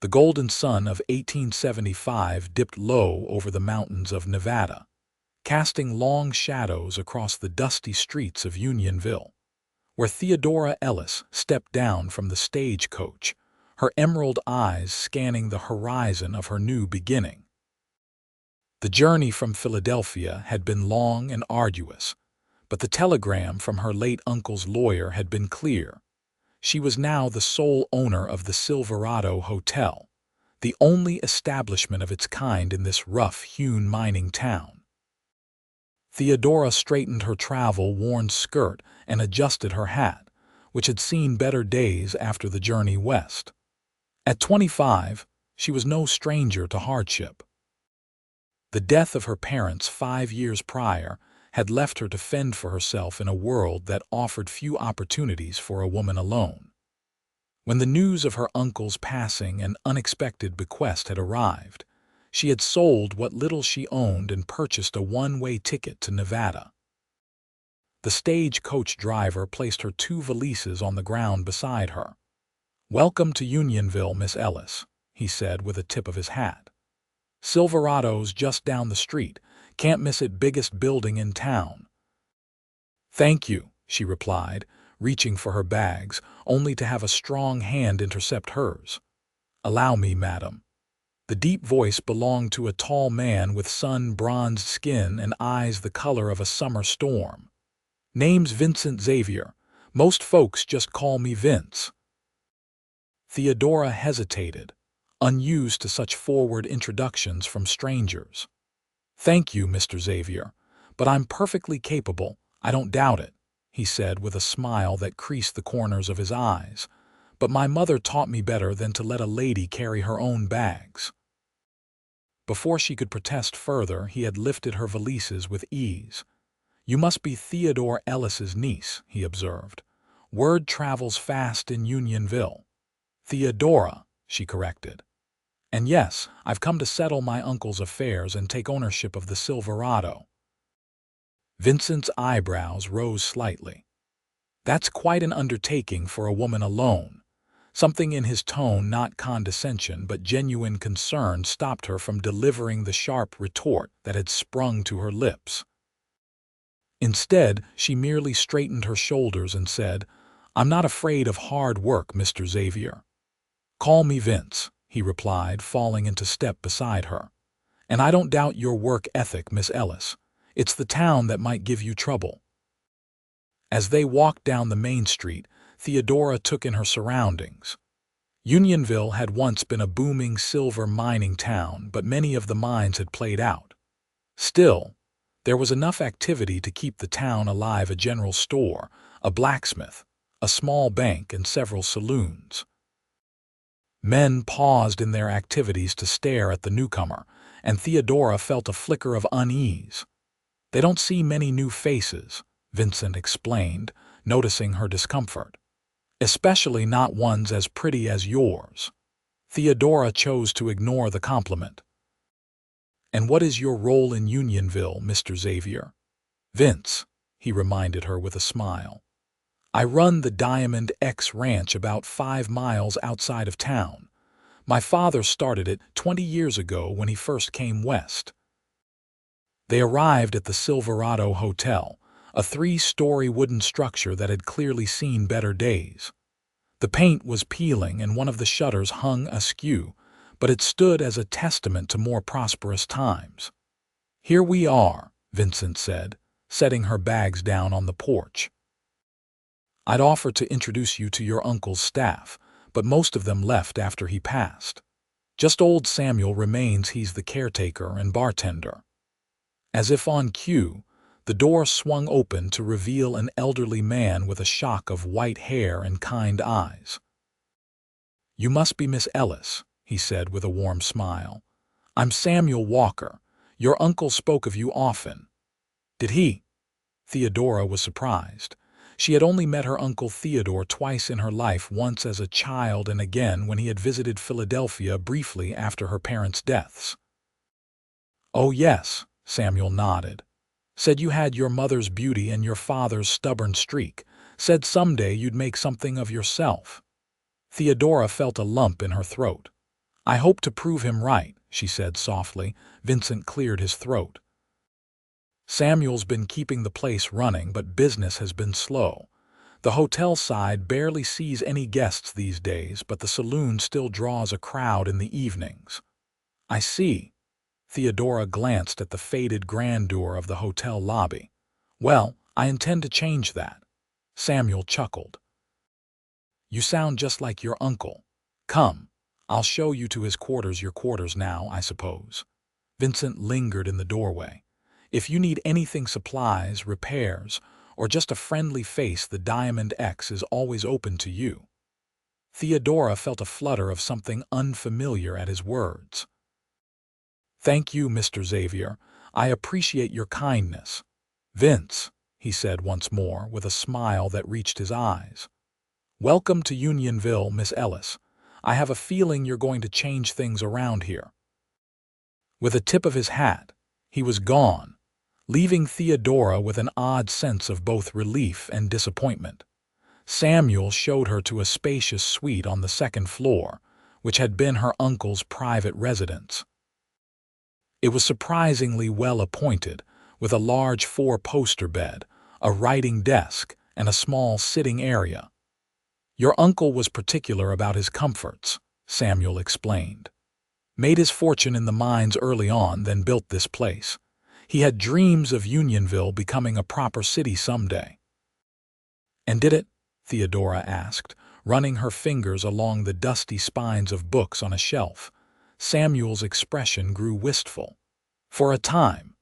The golden sun of 1875 dipped low over the mountains of Nevada, casting long shadows across the dusty streets of Unionville, where Theodora Ellis stepped down from the stagecoach, her emerald eyes scanning the horizon of her new beginning. The journey from Philadelphia had been long and arduous, but the telegram from her late uncle's lawyer had been clear. She was now the sole owner of the Silverado Hotel, the only establishment of its kind in this rough-hewn mining town. Theodora straightened her travel-worn skirt and adjusted her hat, which had seen better days after the journey west. At 25, she was no stranger to hardship. The death of her parents 5 years prior had left her to fend for herself in a world that offered few opportunities for a woman alone. When the news of her uncle's passing and unexpected bequest had arrived, she had sold what little she owned and purchased a one-way ticket to Nevada. The stagecoach driver placed her 2 valises on the ground beside her. "Welcome to Unionville, Miss Ellis," he said with a tip of his hat. "Silverado's just down the street. Can't miss it, biggest building in town." "Thank you," she replied, reaching for her bags, only to have a strong hand intercept hers. "Allow me, madam." The deep voice belonged to a tall man with sun-bronzed skin and eyes the color of a summer storm. "Name's Vincent Xavier. Most folks just call me Vince." Theodora hesitated, unused to such forward introductions from strangers. "Thank you, Mr. Xavier, but I'm perfectly capable, I don't doubt it," he said with a smile that creased the corners of his eyes. "But my mother taught me better than to let a lady carry her own bags." Before she could protest further, he had lifted her valises with ease. "You must be Theodora Ellis's niece," he observed. "Word travels fast in Unionville." "Theodora," she corrected. "And yes, I've come to settle my uncle's affairs and take ownership of the Silverado." Vincent's eyebrows rose slightly. "That's quite an undertaking for a woman alone." Something in his tone, not condescension but genuine concern, stopped her from delivering the sharp retort that had sprung to her lips. Instead, she merely straightened her shoulders and said, "I'm not afraid of hard work, Mr. Xavier." "Call me Vince," he replied, falling into step beside her. "And I don't doubt your work ethic, Miss Ellis. It's the town that might give you trouble." As they walked down the main street, Theodora took in her surroundings. Unionville had once been a booming silver mining town, but many of the mines had played out. Still, there was enough activity to keep the town alive: a general store, a blacksmith, a small bank, and several saloons. Men paused in their activities to stare at the newcomer, and Theodora felt a flicker of unease. "They don't see many new faces," Vincent explained, noticing her discomfort. "Especially not ones as pretty as yours." Theodora chose to ignore the compliment. "And what is your role in Unionville, Mr. Xavier?" "Vince," he reminded her with a smile. "I run the Diamond X Ranch about 5 miles outside of town. My father started it 20 years ago when he first came west." They arrived at the Silverado Hotel, a 3-story wooden structure that had clearly seen better days. The paint was peeling and one of the shutters hung askew, but it stood as a testament to more prosperous times. "Here we are," Vincent said, setting her bags down on the porch. "I'd offer to introduce you to your uncle's staff, but most of them left after he passed. Just old Samuel remains. He's the caretaker and bartender." As if on cue, the door swung open to reveal an elderly man with a shock of white hair and kind eyes. "You must be Miss Ellis," he said with a warm smile. "I'm Samuel Walker. Your uncle spoke of you often." "Did he?" Theodora was surprised. She had only met her Uncle Theodore twice in her life, once as a child and again when he had visited Philadelphia briefly after her parents' deaths. "Oh yes," Samuel nodded. "Said you had your mother's beauty and your father's stubborn streak. Said someday you'd make something of yourself." Theodora felt a lump in her throat. I hope to prove him right, she said softly. Vincent cleared his throat. Samuel's been keeping the place running, but business has been slow. The hotel side barely sees any guests these days, but the saloon still draws a crowd in the evenings. I see. Theodora glanced at the faded grandeur of the hotel lobby. Well, I intend to change that. Samuel chuckled. You sound just like your uncle. Come, I'll show you to his quarters, your quarters now, I suppose. Vincent lingered in the doorway. If you need anything, supplies, repairs, or just a friendly face, the Diamond X is always open to you. Theodora felt a flutter of something unfamiliar at his words. Thank you, Mr. Xavier. I appreciate your kindness. Vince, he said once more, with a smile that reached his eyes. Welcome to Unionville, Miss Ellis. I have a feeling you're going to change things around here. With a tip of his hat, he was gone, leaving Theodora with an odd sense of both relief and disappointment. Samuel showed her to a spacious suite on the second floor, which had been her uncle's private residence. It was surprisingly well appointed, with a large four-poster bed, a writing desk, and a small sitting area. Your uncle was particular about his comforts, Samuel explained. Made his fortune in the mines early on, then built this place. He had dreams of Unionville becoming a proper city someday. And did it? Theodora asked, running her fingers along the dusty spines of books on a shelf. Samuel's expression grew wistful. For a time.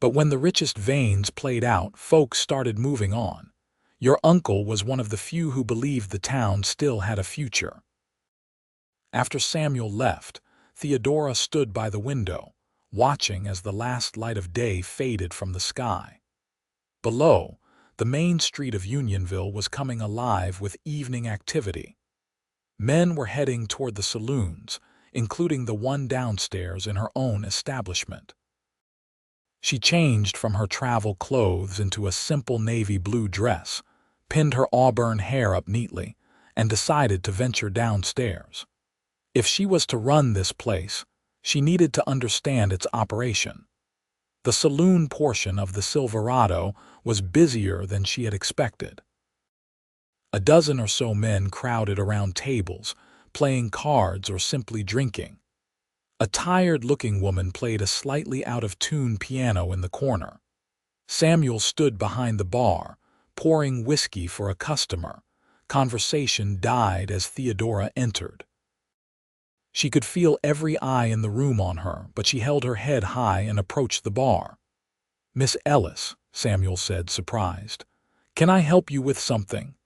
But when the richest veins played out, folks started moving on. Your uncle was one of the few who believed the town still had a future. After Samuel left, Theodora stood by the window, watching as the last light of day faded from the sky. Below, the main street of Unionville was coming alive with evening activity. Men were heading toward the saloons, including the one downstairs in her own establishment. She changed from her travel clothes into a simple navy blue dress, pinned her auburn hair up neatly, and decided to venture downstairs. If she was to run this place, she needed to understand its operation. The saloon portion of the Silverado was busier than she had expected. A dozen or so men crowded around tables, playing cards or simply drinking. A tired-looking woman played a slightly out-of-tune piano in the corner. Samuel stood behind the bar, pouring whiskey for a customer. Conversation died as Theodora entered. She could feel every eye in the room on her, but she held her head high and approached the bar. Miss Ellis, Samuel said, surprised. Can I help you with something?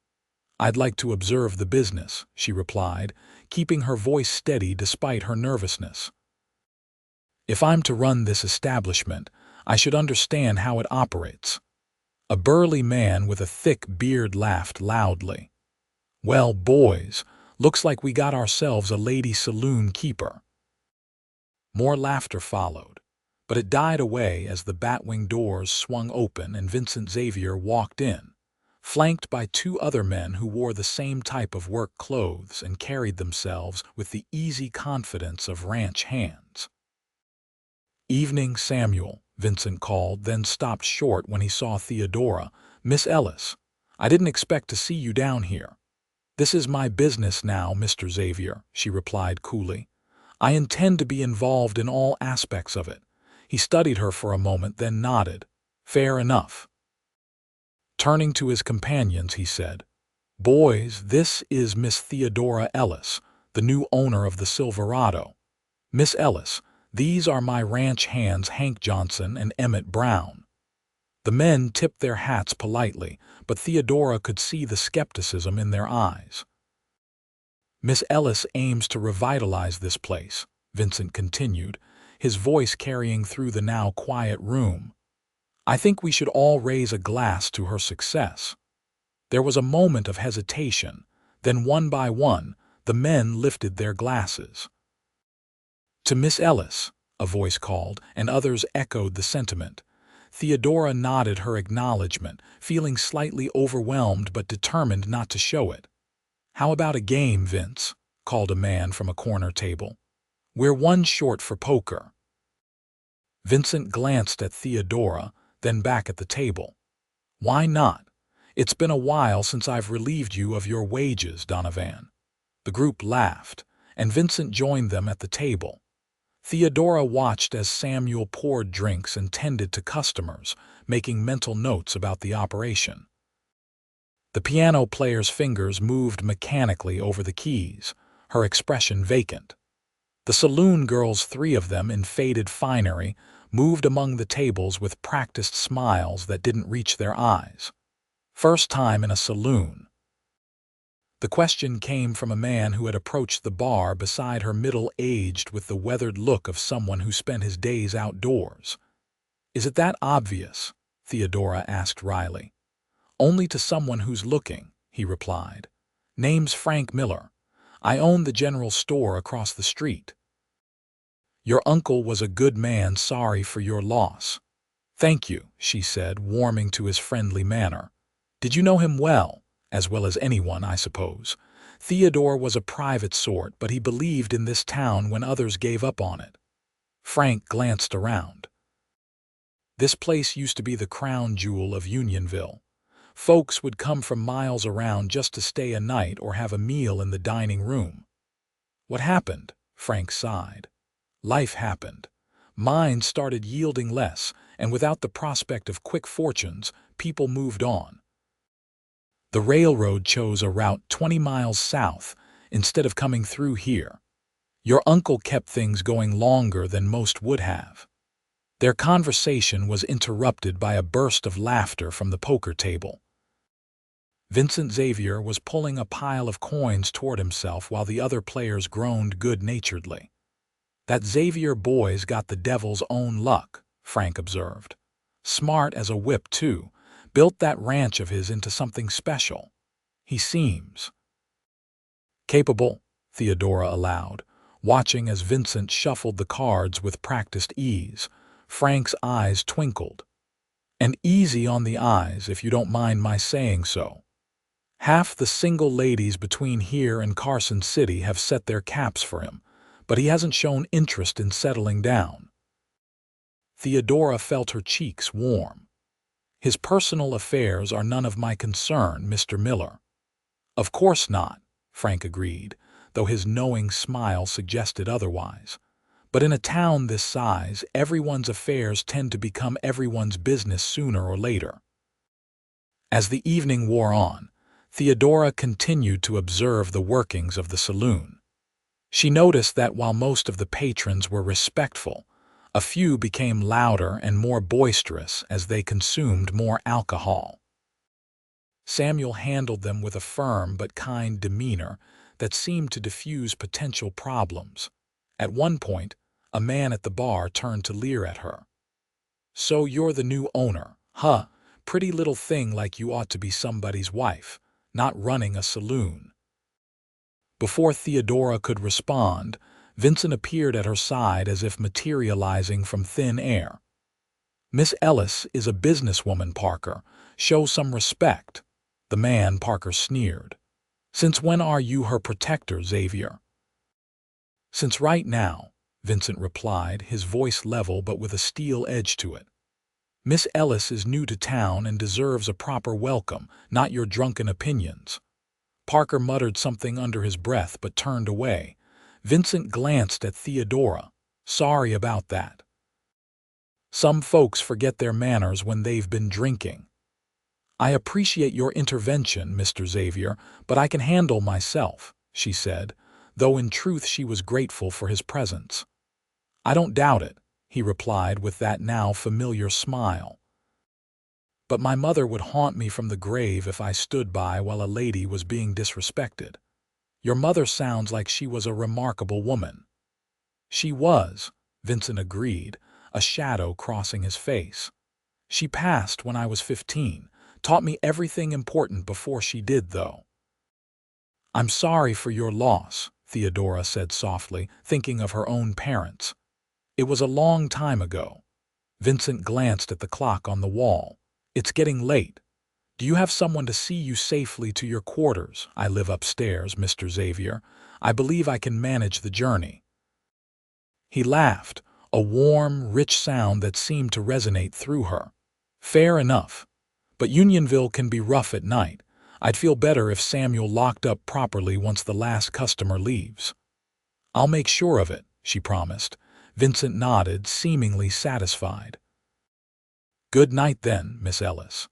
I'd like to observe the business, she replied, keeping her voice steady despite her nervousness. If I'm to run this establishment, I should understand how it operates. A burly man with a thick beard laughed loudly. Well, boys, looks like we got ourselves a lady saloon keeper. More laughter followed, but it died away as the batwing doors swung open and Vincent Xavier walked in, flanked by two other men who wore the same type of work clothes and carried themselves with the easy confidence of ranch hands. Evening, Samuel, Vincent called, then stopped short when he saw Theodora. Miss Ellis, I didn't expect to see you down here. This is my business now, Mr. Xavier, she replied coolly. I intend to be involved in all aspects of it. He studied her for a moment, then nodded. Fair enough. Turning to his companions, he said, Boys, this is Miss Theodora Ellis, the new owner of the Silverado. Miss Ellis, these are my ranch hands, Hank Johnson and Emmett Brown. The men tipped their hats politely, but Theodora could see the skepticism in their eyes. Miss Ellis aims to revitalize this place, Vincent continued, his voice carrying through the now quiet room. I think we should all raise a glass to her success. There was a moment of hesitation, then one by one, the men lifted their glasses. To Miss Ellis, a voice called, and others echoed the sentiment. Theodora nodded her acknowledgement, feeling slightly overwhelmed but determined not to show it. How about a game, Vince? Called a man from a corner table. We're one short for poker." Vincent glanced at Theodora, then back at the table. "Why not? It's been a while since I've relieved you of your wages, Donovan." The group laughed, and Vincent joined them at the table. Theodora watched as Samuel poured drinks and tended to customers, making mental notes about the operation. The piano player's fingers moved mechanically over the keys, her expression vacant. The saloon girls, 3 of them in faded finery, moved among the tables with practiced smiles that didn't reach their eyes. First time in a saloon. The question came from a man who had approached the bar beside her, middle-aged with the weathered look of someone who spent his days outdoors. "Is it that obvious?" Theodora asked wryly. "Only to someone who's looking," he replied. "Name's Frank Miller. I own the general store across the street." "Your uncle was a good man. Sorry for your loss." "Thank you," she said, warming to his friendly manner. "Did you know him well? As well as anyone, I suppose." Theodore was a private sort, but he believed in this town when others gave up on it. Frank glanced around. This place used to be the crown jewel of Unionville. Folks would come from miles around just to stay a night or have a meal in the dining room. "What happened?" Frank sighed. "Life happened. Mine started yielding less, and without the prospect of quick fortunes, people moved on. The railroad chose a route 20 miles south instead of coming through here. Your uncle kept things going longer than most would have." Their conversation was interrupted by a burst of laughter from the poker table. Vincent Xavier was pulling a pile of coins toward himself while the other players groaned good-naturedly. "That Xavier boy's got the devil's own luck," Frank observed. "Smart as a whip, too. Built that ranch of his into something special. He seems capable," Theodora allowed, watching as Vincent shuffled the cards with practiced ease. Frank's eyes twinkled. "And easy on the eyes, if you don't mind my saying so. Half the single ladies between here and Carson City have set their caps for him, but he hasn't shown interest in settling down." Theodora felt her cheeks warm. "His personal affairs are none of my concern, Mr. Miller." "Of course not," Frank agreed, though his knowing smile suggested otherwise. "But in a town this size, everyone's affairs tend to become everyone's business sooner or later." As the evening wore on, Theodora continued to observe the workings of the saloon. She noticed that while most of the patrons were respectful, a few became louder and more boisterous as they consumed more alcohol. Samuel handled them with a firm but kind demeanor that seemed to diffuse potential problems. At one point, a man at the bar turned to leer at her. "So you're the new owner, huh? Pretty little thing, like you ought to be somebody's wife, not running a saloon." Before Theodora could respond, Vincent appeared at her side as if materializing from thin air. "Miss Ellis is a businesswoman, Parker. Show some respect." The man, Parker, sneered. "Since when are you her protector, Xavier?" "Since right now," Vincent replied, his voice level but with a steel edge to it. "Miss Ellis is new to town and deserves a proper welcome, not your drunken opinions." Parker muttered something under his breath but turned away. Vincent glanced at Theodora. "Sorry about that. Some folks forget their manners when they've been drinking." "I appreciate your intervention, Mr. Xavier, but I can handle myself," she said, though in truth she was grateful for his presence. "I don't doubt it," he replied with that now familiar smile. "But my mother would haunt me from the grave if I stood by while a lady was being disrespected." "Your mother sounds like she was a remarkable woman." "She was," Vincent agreed, a shadow crossing his face. "She passed when I was 15, taught me everything important before she did, though." "I'm sorry for your loss," Theodora said softly, thinking of her own parents. "It was a long time ago." Vincent glanced at the clock on the wall. "It's getting late. Do you have someone to see you safely to your quarters?" "I live upstairs, Mr. Xavier. I believe I can manage the journey." He laughed, a warm, rich sound that seemed to resonate through her. Fair enough. But Unionville can be rough at night. I'd feel better if Samuel locked up properly once the last customer leaves. I'll make sure of it, she promised. Vincent nodded, seemingly satisfied. Good night then, Miss Ellis.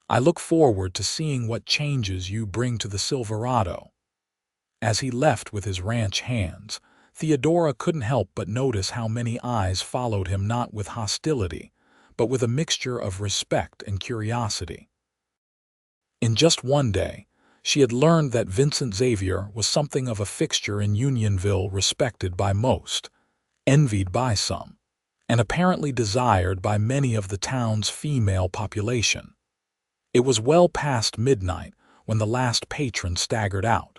I look forward to seeing what changes you bring to the Silverado. As he left with his ranch hands, Theodora couldn't help but notice how many eyes followed him, not with hostility, but with a mixture of respect and curiosity. In just one day, she had learned that Vincent Xavier was something of a fixture in Unionville, respected by most, envied by some, and apparently desired by many of the town's female population. It was well past midnight when the last patron staggered out.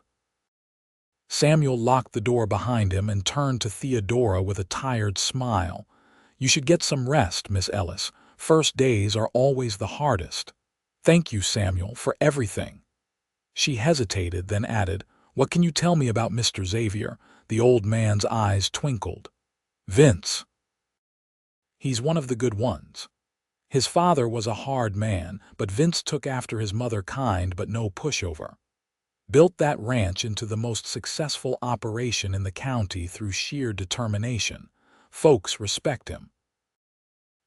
Samuel locked the door behind him and turned to Theodora with a tired smile. You should get some rest, Miss Ellis. First days are always the hardest. Thank you, Samuel, for everything. She hesitated, then added, What can you tell me about Mr. Xavier? The old man's eyes twinkled. Vince. He's one of the good ones. His father was a hard man, but Vince took after his mother, kind but no pushover. Built that ranch into the most successful operation in the county through sheer determination. Folks respect him.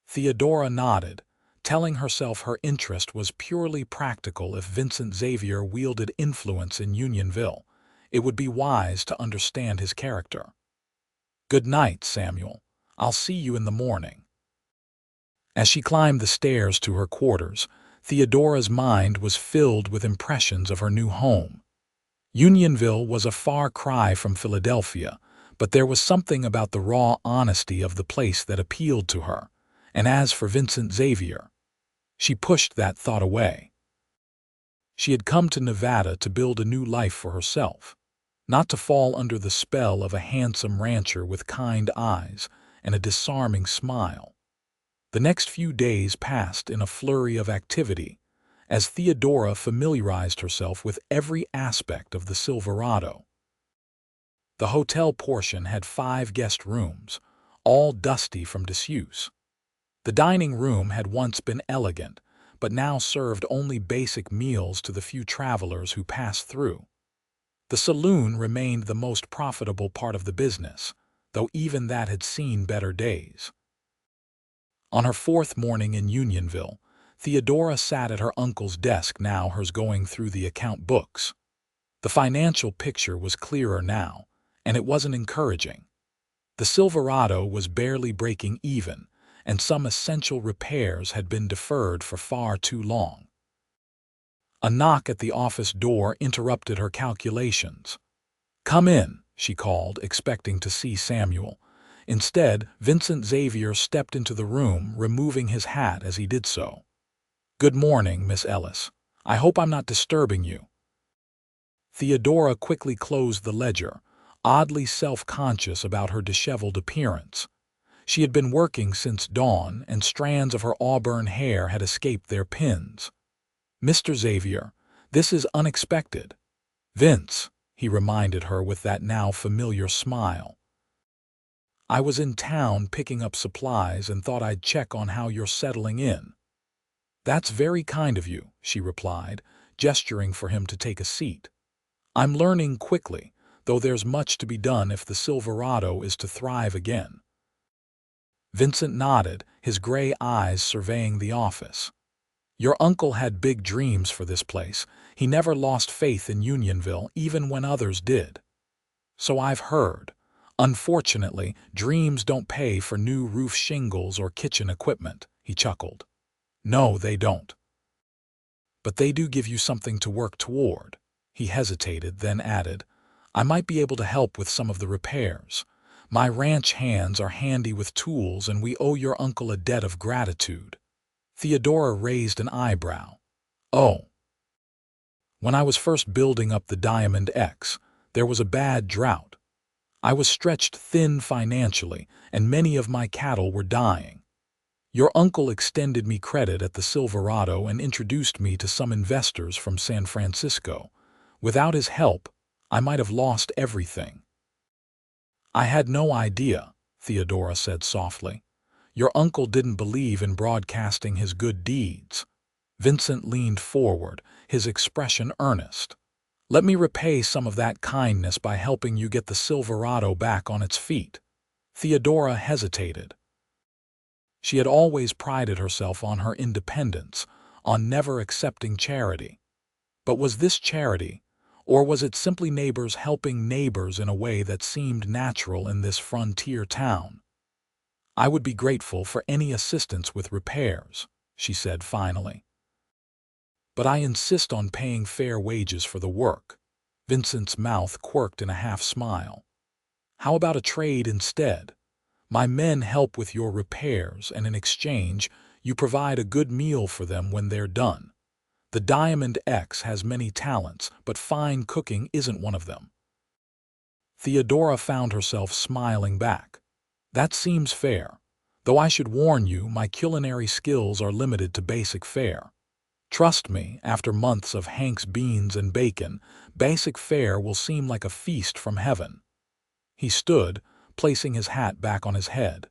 Theodora nodded, telling herself her interest was purely practical. If Vincent Xavier wielded influence in Unionville, it would be wise to understand his character. Good night, Samuel. I'll see you in the morning. As she climbed the stairs to her quarters, Theodora's mind was filled with impressions of her new home. Unionville was a far cry from Philadelphia, but there was something about the raw honesty of the place that appealed to her, and as for Vincent Xavier, she pushed that thought away. She had come to Nevada to build a new life for herself, not to fall under the spell of a handsome rancher with kind eyes and a disarming smile. The next few days passed in a flurry of activity, as Theodora familiarized herself with every aspect of the Silverado. The hotel portion had 5 guest rooms, all dusty from disuse. The dining room had once been elegant, but now served only basic meals to the few travelers who passed through. The saloon remained the most profitable part of the business, though even that had seen better days. On her 4th morning in Unionville, Theodora sat at her uncle's desk, now hers, going through the account books. The financial picture was clearer now, and it wasn't encouraging. The Silverado was barely breaking even, and some essential repairs had been deferred for far too long. A knock at the office door interrupted her calculations. Come in, she called, expecting to see Samuel. Instead, Vincent Xavier stepped into the room, removing his hat as he did so. Good morning, Miss Ellis. I hope I'm not disturbing you. Theodora quickly closed the ledger, oddly self-conscious about her disheveled appearance. She had been working since dawn, and strands of her auburn hair had escaped their pins. Mr. Xavier, this is unexpected. Vince, he reminded her with that now familiar smile. I was in town picking up supplies and thought I'd check on how you're settling in. That's very kind of you, she replied, gesturing for him to take a seat. I'm learning quickly, though there's much to be done if the Silverado is to thrive again. Vincent nodded, his gray eyes surveying the office. Your uncle had big dreams for this place. He never lost faith in Unionville, even when others did. So I've heard. Unfortunately, dreams don't pay for new roof shingles or kitchen equipment, he chuckled. No, they don't. But they do give you something to work toward. He hesitated, then added, I might be able to help with some of the repairs. My ranch hands are handy with tools, and we owe your uncle a debt of gratitude. Theodora raised an eyebrow. Oh. When I was first building up the Diamond X, there was a bad drought. I was stretched thin financially, and many of my cattle were dying. Your uncle extended me credit at the Silverado and introduced me to some investors from San Francisco. Without his help, I might have lost everything. I had no idea, Theodora said softly. Your uncle didn't believe in broadcasting his good deeds. Vincent leaned forward, his expression earnest. Let me repay some of that kindness by helping you get the Silverado back on its feet. Theodora hesitated. She had always prided herself on her independence, on never accepting charity. But was this charity, or was it simply neighbors helping neighbors in a way that seemed natural in this frontier town? I would be grateful for any assistance with repairs, she said finally. But I insist on paying fair wages for the work. Vincent's mouth quirked in a half-smile. How about a trade instead? My men help with your repairs, and in exchange, you provide a good meal for them when they're done. The Diamond X has many talents, but fine cooking isn't one of them. Theodora found herself smiling back. That seems fair, though I should warn you my culinary skills are limited to basic fare. Trust me, after months of Hank's beans and bacon, basic fare will seem like a feast from heaven. He stood, placing his hat back on his head.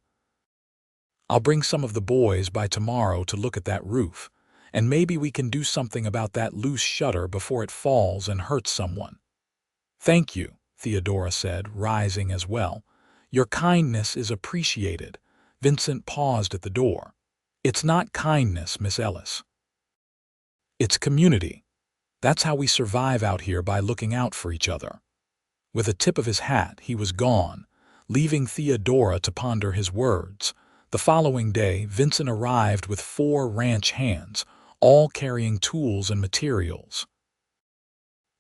I'll bring some of the boys by tomorrow to look at that roof, and maybe we can do something about that loose shutter before it falls and hurts someone. Thank you, Theodora said, rising as well. Your kindness is appreciated. Vincent paused at the door. It's not kindness, Miss Ellis. It's community. That's how we survive out here, by looking out for each other. With a tip of his hat, he was gone, leaving Theodora to ponder his words. The following day, Vincent arrived with 4 ranch hands, all carrying tools and materials.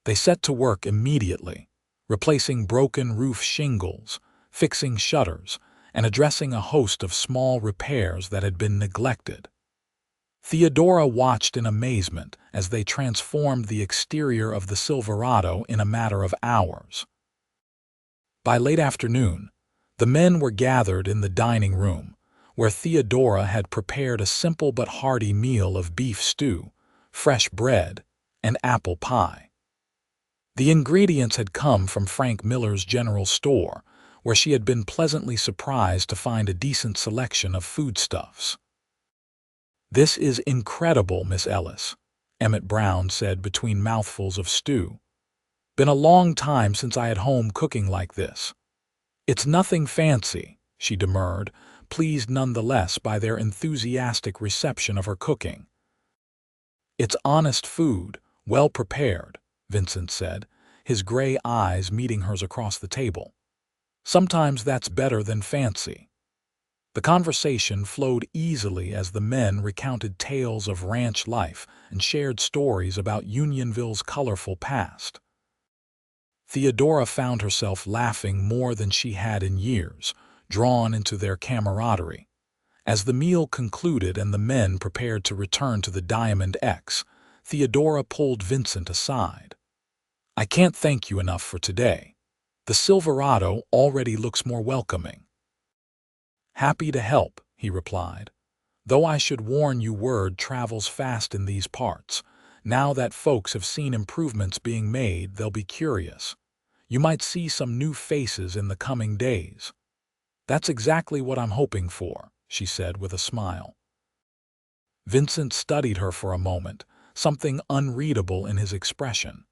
They set to work immediately, replacing broken roof shingles, fixing shutters, and addressing a host of small repairs that had been neglected. Theodora watched in amazement as they transformed the exterior of the Silverado in a matter of hours. By late afternoon, the men were gathered in the dining room, where Theodora had prepared a simple but hearty meal of beef stew, fresh bread, and apple pie. The ingredients had come from Frank Miller's general store, where she had been pleasantly surprised to find a decent selection of foodstuffs. This is incredible, Miss Ellis, Emmett Brown said between mouthfuls of stew. Been a long time since I had home cooking like this. It's nothing fancy, she demurred, pleased nonetheless by their enthusiastic reception of her cooking. It's honest food, well prepared, Vincent said, his gray eyes meeting hers across the table. Sometimes that's better than fancy. The conversation flowed easily as the men recounted tales of ranch life and shared stories about Unionville's colorful past. Theodora found herself laughing more than she had in years, drawn into their camaraderie. As the meal concluded and the men prepared to return to the Diamond X, Theodora pulled Vincent aside. I can't thank you enough for today. The Silverado already looks more welcoming. Happy to help, he replied. Though I should warn you, word travels fast in these parts. Now that folks have seen improvements being made, they'll be curious. You might see some new faces in the coming days. That's exactly what I'm hoping for, she said with a smile. Vincent studied her for a moment, something unreadable in his expression.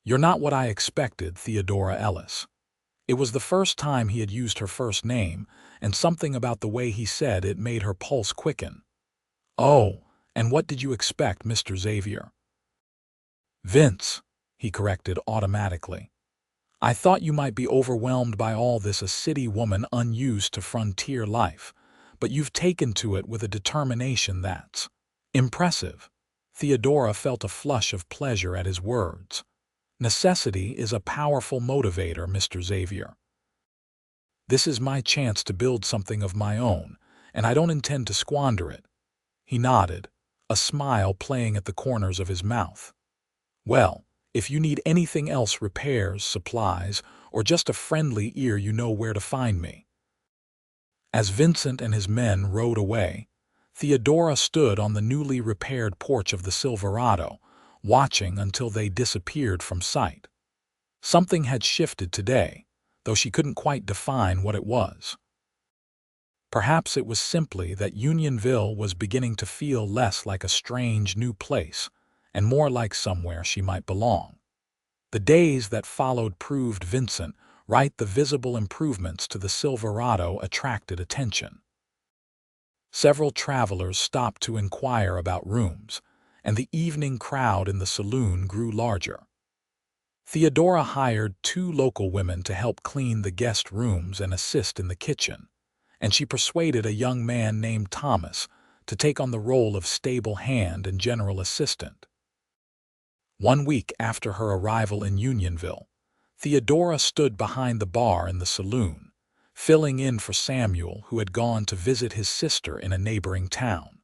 You're not what I expected, Theodora Ellis. It was the first time he had used her first name, and something about the way he said it made her pulse quicken. Oh, and what did you expect, Mr. Xavier? Vince, he corrected automatically. I thought you might be overwhelmed by all this, a city woman unused to frontier life, but you've taken to it with a determination that's impressive. Theodora felt a flush of pleasure at his words. Necessity is a powerful motivator, Mr. Xavier. This is my chance to build something of my own, and I don't intend to squander it. He nodded, a smile playing at the corners of his mouth. Well, if you need anything else, repairs, supplies, or just a friendly ear, you know where to find me. As Vincent and his men rode away, Theodora stood on the newly repaired porch of the Silverado, watching until they disappeared from sight. Something had shifted today, though she couldn't quite define what it was. Perhaps it was simply that Unionville was beginning to feel less like a strange new place and more like somewhere she might belong. The days that followed proved Vincent right. The visible improvements to the Silverado attracted attention. Several travelers stopped to inquire about rooms, and the evening crowd in the saloon grew larger. Theodora hired 2 local women to help clean the guest rooms and assist in the kitchen, and she persuaded a young man named Thomas to take on the role of stable hand and general assistant. 1 week after her arrival in Unionville, Theodora stood behind the bar in the saloon, filling in for Samuel, who had gone to visit his sister in a neighboring town.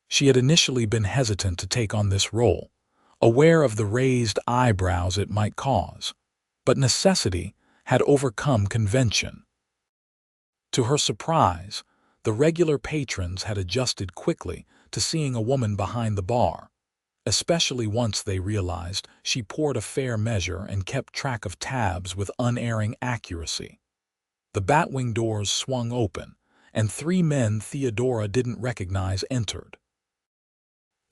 She had initially been hesitant to take on this role, aware of the raised eyebrows it might cause, but necessity had overcome convention. To her surprise, the regular patrons had adjusted quickly to seeing a woman behind the bar, especially once they realized she poured a fair measure and kept track of tabs with unerring accuracy. The batwing doors swung open, and 3 men Theodora didn't recognize entered.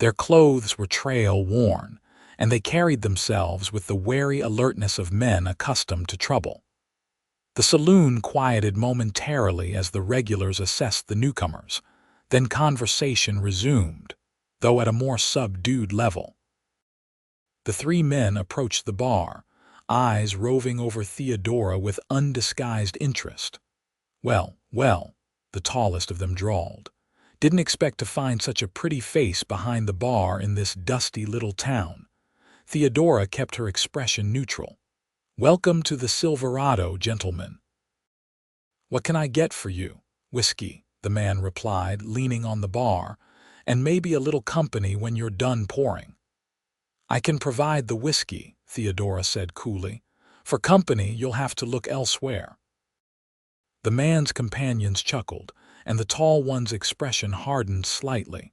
Their clothes were trail-worn, and they carried themselves with the wary alertness of men accustomed to trouble. The saloon quieted momentarily as the regulars assessed the newcomers, then conversation resumed, though at a more subdued level. The 3 men approached the bar, eyes roving over Theodora with undisguised interest. Well, the tallest of them drawled. Didn't expect to find such a pretty face behind the bar in this dusty little town. Theodora kept her expression neutral. Welcome to the Silverado, gentlemen. What can I get for you? Whiskey, the man replied, leaning on the bar, and maybe a little company when you're done pouring. I can provide the whiskey, Theodora said coolly. For company, you'll have to look elsewhere. The man's companions chuckled, and the tall one's expression hardened slightly.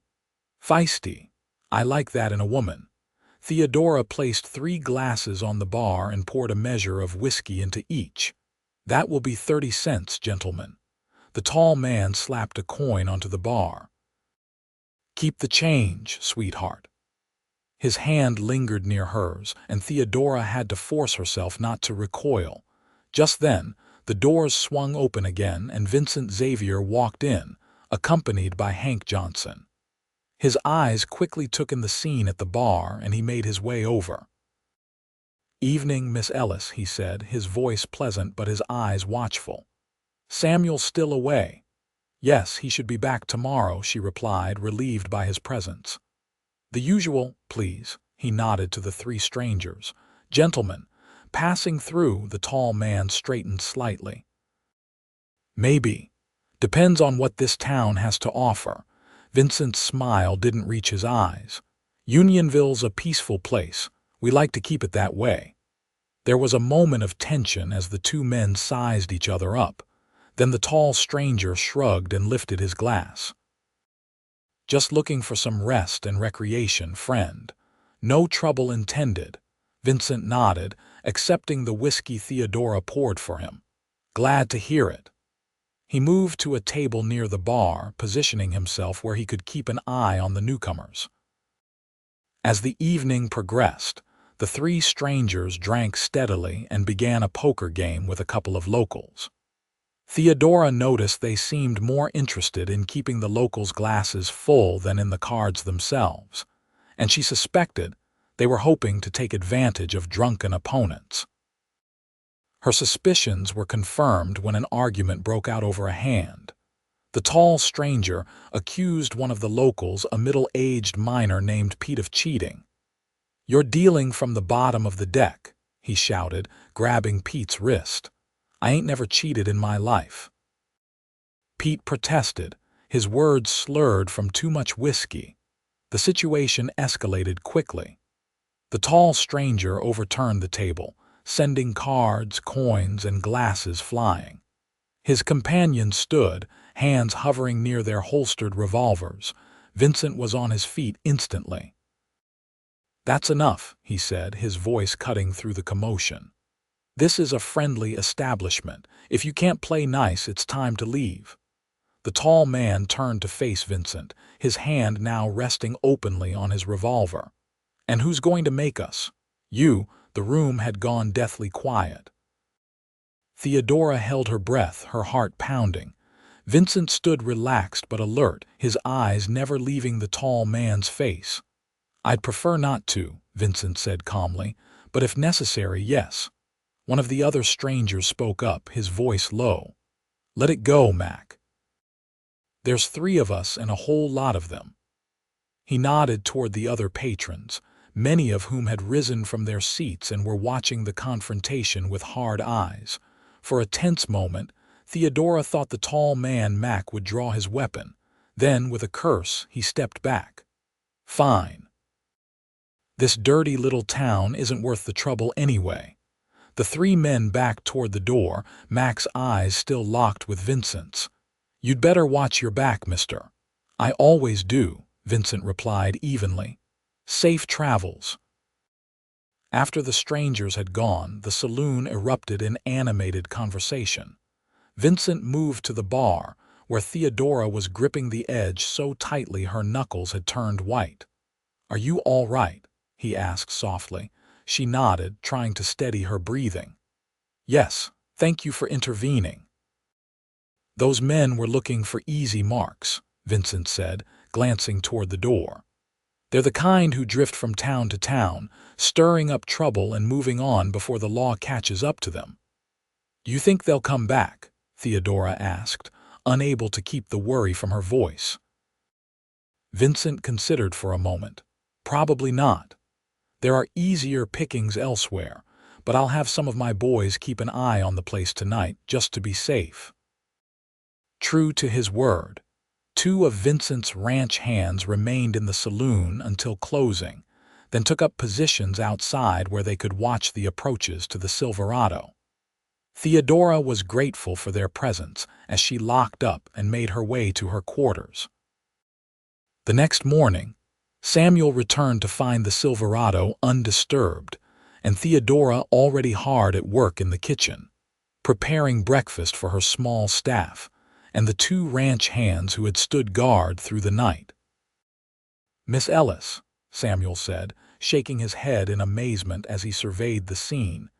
Feisty. I like that in a woman. Theodora placed 3 glasses on the bar and poured a measure of whiskey into each. That will be 30 cents, gentlemen. The tall man slapped a coin onto the bar. Keep the change, sweetheart. His hand lingered near hers, and Theodora had to force herself not to recoil. Just then, the doors swung open again, and Vincent Xavier walked in, accompanied by Hank Johnson. His eyes quickly took in the scene at the bar, and he made his way over. Evening, Miss Ellis, he said, his voice pleasant but his eyes watchful. Samuel's still away. Yes, he should be back tomorrow, she replied, relieved by his presence. The usual, please, he nodded to the 3 strangers. Gentlemen, passing through, the tall man straightened slightly. Maybe. Depends on what this town has to offer. Vincent's smile didn't reach his eyes. Unionville's a peaceful place. We like to keep it that way. There was a moment of tension as the 2 men sized each other up. Then the tall stranger shrugged and lifted his glass. Just looking for some rest and recreation, friend. No trouble intended. Vincent nodded, accepting the whiskey Theodora poured for him. Glad to hear it. He moved to a table near the bar, positioning himself where he could keep an eye on the newcomers. As the evening progressed, the 3 strangers drank steadily and began a poker game with a couple of locals. Theodora noticed they seemed more interested in keeping the locals' glasses full than in the cards themselves, and she suspected they were hoping to take advantage of drunken opponents. Her suspicions were confirmed when an argument broke out over a hand. The tall stranger accused one of the locals, a middle-aged miner named Pete, of cheating. You're dealing from the bottom of the deck, he shouted, grabbing Pete's wrist. I ain't never cheated in my life. Pete protested, his words slurred from too much whiskey. The situation escalated quickly. The tall stranger overturned the table, sending cards, coins, and glasses flying. His companions stood, hands hovering near their holstered revolvers. Vincent was on his feet instantly. That's enough, he said, his voice cutting through the commotion. This is a friendly establishment. If you can't play nice, it's time to leave. The tall man turned to face Vincent, his hand now resting openly on his revolver. "And who's going to make us?" "You." The room had gone deathly quiet. Theodora held her breath, her heart pounding. Vincent stood relaxed but alert, his eyes never leaving the tall man's face. "I'd prefer not to," Vincent said calmly, "but if necessary, yes." One of the other strangers spoke up, his voice low. "Let it go, Mac. There's 3 of us and a whole lot of them." He nodded toward the other patrons, many of whom had risen from their seats and were watching the confrontation with hard eyes. For a tense moment, Theodora thought the tall man Mac would draw his weapon. Then, with a curse, he stepped back. "Fine. This dirty little town isn't worth the trouble anyway." The 3 men backed toward the door, Mac's eyes still locked with Vincent's. "You'd better watch your back, mister." "I always do," Vincent replied evenly. "Safe travels." After the strangers had gone, the saloon erupted in animated conversation. Vincent moved to the bar, where Theodora was gripping the edge so tightly her knuckles had turned white. "Are you all right?" he asked softly. She nodded, trying to steady her breathing. "Yes, thank you for intervening." "Those men were looking for easy marks," Vincent said, glancing toward the door. "They're the kind who drift from town to town, stirring up trouble and moving on before the law catches up to them." "You think they'll come back?" Theodora asked, unable to keep the worry from her voice. Vincent considered for a moment. "Probably not. There are easier pickings elsewhere, but I'll have some of my boys keep an eye on the place tonight, just to be safe." True to his word, 2 of Vincent's ranch hands remained in the saloon until closing, then took up positions outside where they could watch the approaches to the Silverado. Theodora was grateful for their presence as she locked up and made her way to her quarters. The next morning, Samuel returned to find the Silverado undisturbed, and Theodora already hard at work in the kitchen, preparing breakfast for her small staff and the 2 ranch hands who had stood guard through the night. "Miss Ellis," Samuel said, shaking his head in amazement as he surveyed the scene,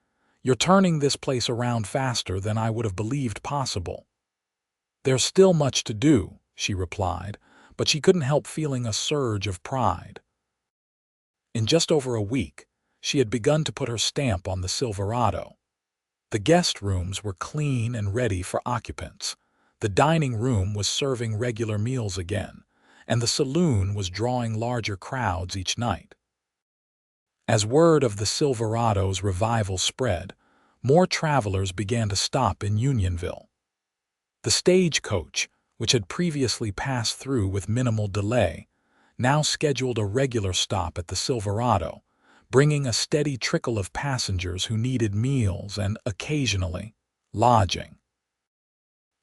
"you're turning this place around faster than I would have believed possible." "There's still much to do," she replied, but she couldn't help feeling a surge of pride. In just over a week, she had begun to put her stamp on the Silverado. The guest rooms were clean and ready for occupants. The dining room was serving regular meals again, and the saloon was drawing larger crowds each night. As word of the Silverado's revival spread, more travelers began to stop in Unionville. The stagecoach, which had previously passed through with minimal delay, now scheduled a regular stop at the Silverado, bringing a steady trickle of passengers who needed meals and, occasionally, lodging.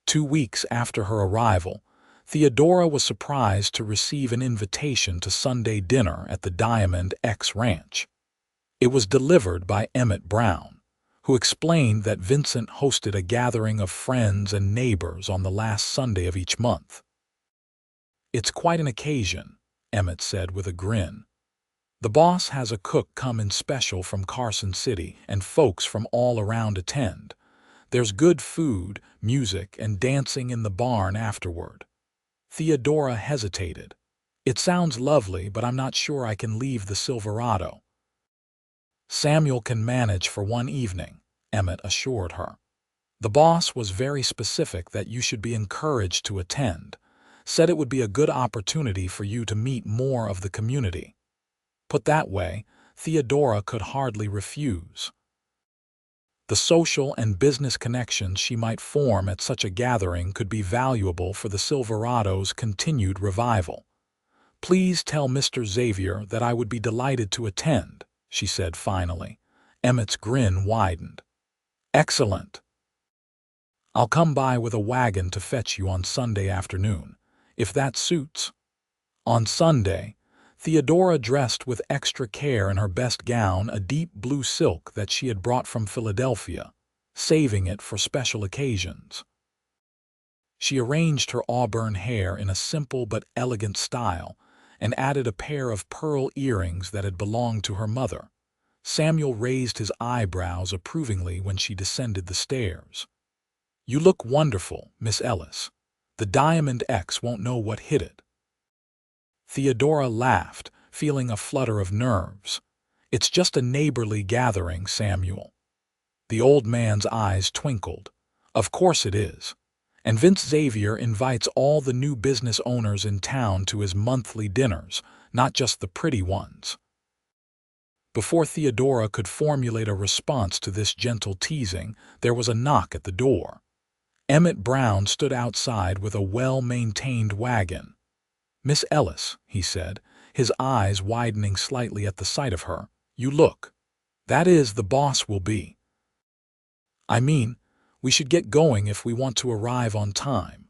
2 weeks after her arrival, Theodora was surprised to receive an invitation to Sunday dinner at the Diamond X Ranch. It was delivered by Emmett Brown, who explained that Vincent hosted a gathering of friends and neighbors on the last Sunday of each month. "It's quite an occasion," Emmett said with a grin. "The boss has a cook come in special from Carson City, and folks from all around attend. There's good food, music, and dancing in the barn afterward." Theodora hesitated. "It sounds lovely, but I'm not sure I can leave the Silverado." "Samuel can manage for one evening," Emmett assured her. "The boss was very specific that you should be encouraged to attend. Said it would be a good opportunity for you to meet more of the community." Put that way, Theodora could hardly refuse. The social and business connections she might form at such a gathering could be valuable for the Silverado's continued revival. "Please tell Mr. Xavier that I would be delighted to attend," she said finally. Emmett's grin widened. "Excellent. I'll come by with a wagon to fetch you on Sunday afternoon, if that suits." On Sunday, Theodora dressed with extra care in her best gown, a deep blue silk that she had brought from Philadelphia, saving it for special occasions. She arranged her auburn hair in a simple but elegant style and added a pair of pearl earrings that had belonged to her mother. Samuel raised his eyebrows approvingly when she descended the stairs. "You look wonderful, Miss Ellis. The Diamond X won't know what hit it." Theodora laughed, feeling a flutter of nerves. "It's just a neighborly gathering, Samuel." The old man's eyes twinkled. "Of course it is. And Vince Xavier invites all the new business owners in town to his monthly dinners, not just the pretty ones." Before Theodora could formulate a response to this gentle teasing, there was a knock at the door. Emmett Brown stood outside with a well-maintained wagon. "Miss Ellis," he said, his eyes widening slightly at the sight of her, "you look. That is, the boss will be. I mean, we should get going if we want to arrive on time."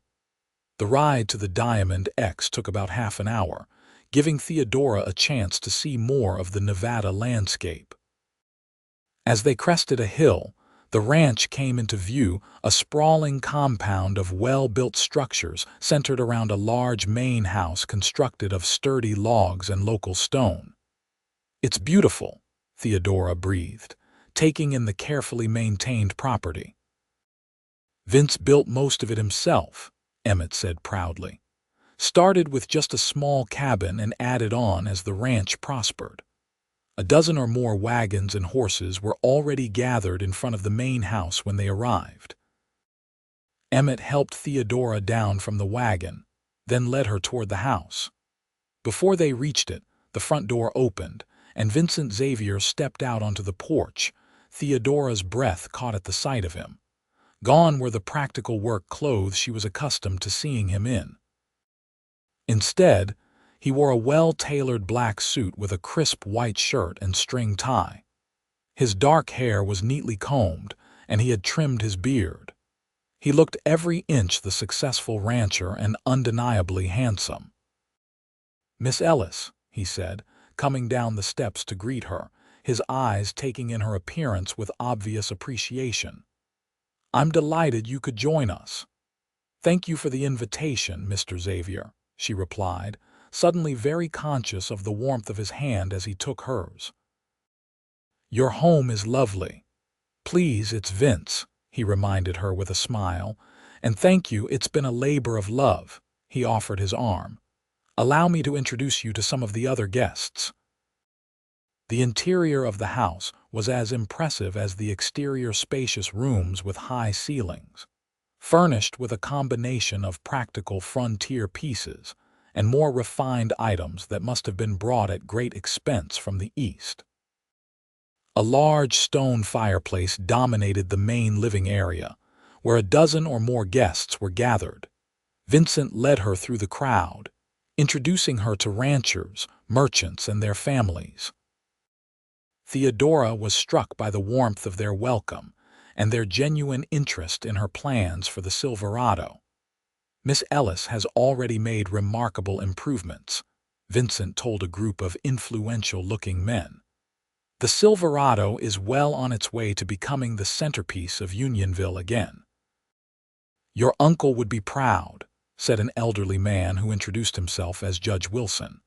The ride to the Diamond X took about half an hour, giving Theodora a chance to see more of the Nevada landscape. As they crested a hill, the ranch came into view, a sprawling compound of well-built structures centered around a large main house constructed of sturdy logs and local stone. "It's beautiful," Theodora breathed, taking in the carefully maintained property. "Vince built most of it himself," Emmett said proudly. "Started with just a small cabin and added on as the ranch prospered." A dozen or more wagons and horses were already gathered in front of the main house when they arrived. Emmett helped Theodora down from the wagon, then led her toward the house. Before they reached it, the front door opened, and Vincent Xavier stepped out onto the porch. Theodora's breath caught at the sight of him. Gone were the practical work clothes she was accustomed to seeing him in. Instead, he wore a well-tailored black suit with a crisp white shirt and string tie. His dark hair was neatly combed, and he had trimmed his beard. He looked every inch the successful rancher and undeniably handsome. "Miss Ellis," he said, coming down the steps to greet her, his eyes taking in her appearance with obvious appreciation. "I'm delighted you could join us." "Thank you for the invitation, Mr. Xavier," she replied, suddenly very conscious of the warmth of his hand as he took hers. "Your home is lovely. Please, it's Vince," he reminded her with a smile. "And thank you, it's been a labor of love." He offered his arm. "Allow me to introduce you to some of the other guests." The interior of the house was as impressive as the exterior, spacious rooms with high ceilings. Furnished with a combination of practical frontier pieces and more refined items that must have been brought at great expense from the East. A large stone fireplace dominated the main living area, where a dozen or more guests were gathered. Vincent led her through the crowd, introducing her to ranchers, merchants, and their families. Theodora was struck by the warmth of their welcome and their genuine interest in her plans for the Silverado. "Miss Ellis has already made remarkable improvements," Vincent told a group of influential-looking men. "The Silverado is well on its way to becoming the centerpiece of Unionville again." "Your uncle would be proud," said an elderly man who introduced himself as Judge Wilson.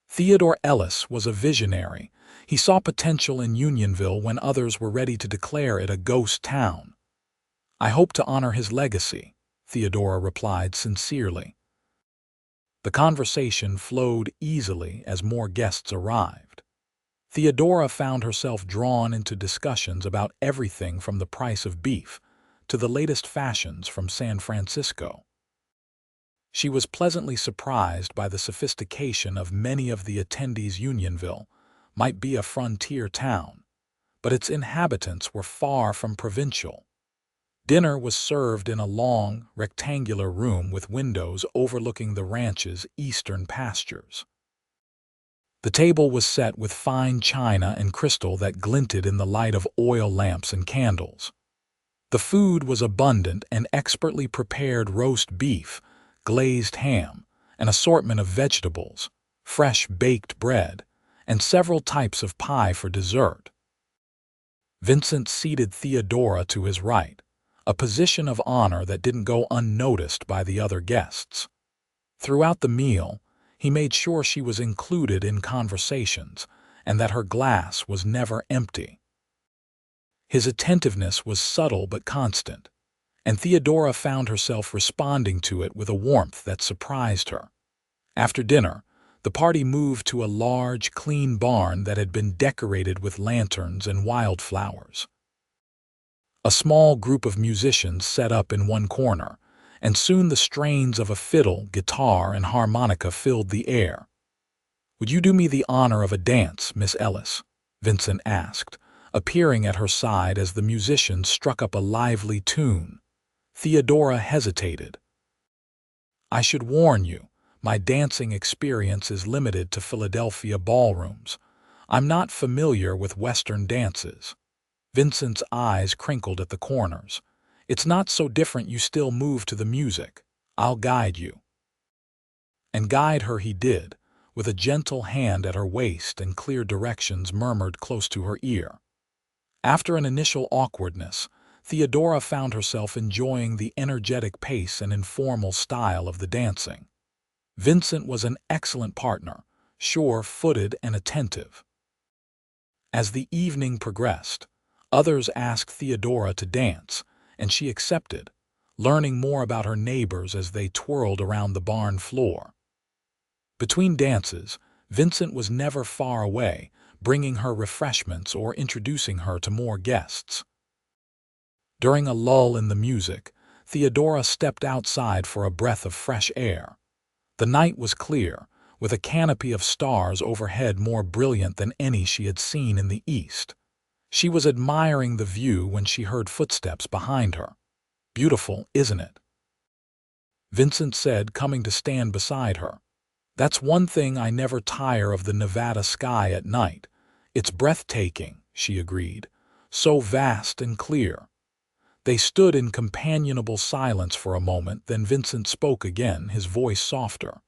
Theodore Ellis was a visionary. He saw potential in Unionville when others were ready to declare it a ghost town. "I hope to honor his legacy," Theodora replied sincerely. The conversation flowed easily as more guests arrived. Theodora found herself drawn into discussions about everything from the price of beef to the latest fashions from San Francisco. She was pleasantly surprised by the sophistication of many of the attendees. Unionville might be a frontier town, but its inhabitants were far from provincial. Dinner was served in a long, rectangular room with windows overlooking the ranch's eastern pastures. The table was set with fine china and crystal that glinted in the light of oil lamps and candles. The food was abundant and expertly prepared: roast beef, glazed ham, an assortment of vegetables, fresh baked bread, and several types of pie for dessert. Vincent seated Theodora to his right, a position of honor that didn't go unnoticed by the other guests. Throughout the meal, he made sure she was included in conversations and that her glass was never empty. His attentiveness was subtle but constant, and Theodora found herself responding to it with a warmth that surprised her. After dinner, the party moved to a large, clean barn that had been decorated with lanterns and wildflowers. A small group of musicians set up in one corner, and soon the strains of a fiddle, guitar, and harmonica filled the air. "Would you do me the honor of a dance, Miss Ellis?" Vincent asked, appearing at her side as the musicians struck up a lively tune. Theodora hesitated. "I should warn you, my dancing experience is limited to Philadelphia ballrooms. I'm not familiar with Western dances." Vincent's eyes crinkled at the corners. "It's not so different, you still move to the music. I'll guide you." And guide her he did, with a gentle hand at her waist and clear directions murmured close to her ear. After an initial awkwardness, Theodora found herself enjoying the energetic pace and informal style of the dancing. Vincent was an excellent partner, sure-footed and attentive. As the evening progressed, others asked Theodora to dance, and she accepted, learning more about her neighbors as they twirled around the barn floor. Between dances, Vincent was never far away, bringing her refreshments or introducing her to more guests. During a lull in the music, Theodora stepped outside for a breath of fresh air. The night was clear, with a canopy of stars overhead more brilliant than any she had seen in the east. She was admiring the view when she heard footsteps behind her. "Beautiful, isn't it?" Vincent said, coming to stand beside her. "That's one thing I never tire of the Nevada sky at night. It's breathtaking," she agreed. "So vast and clear." They stood in companionable silence for a moment, then Vincent spoke again, his voice softer.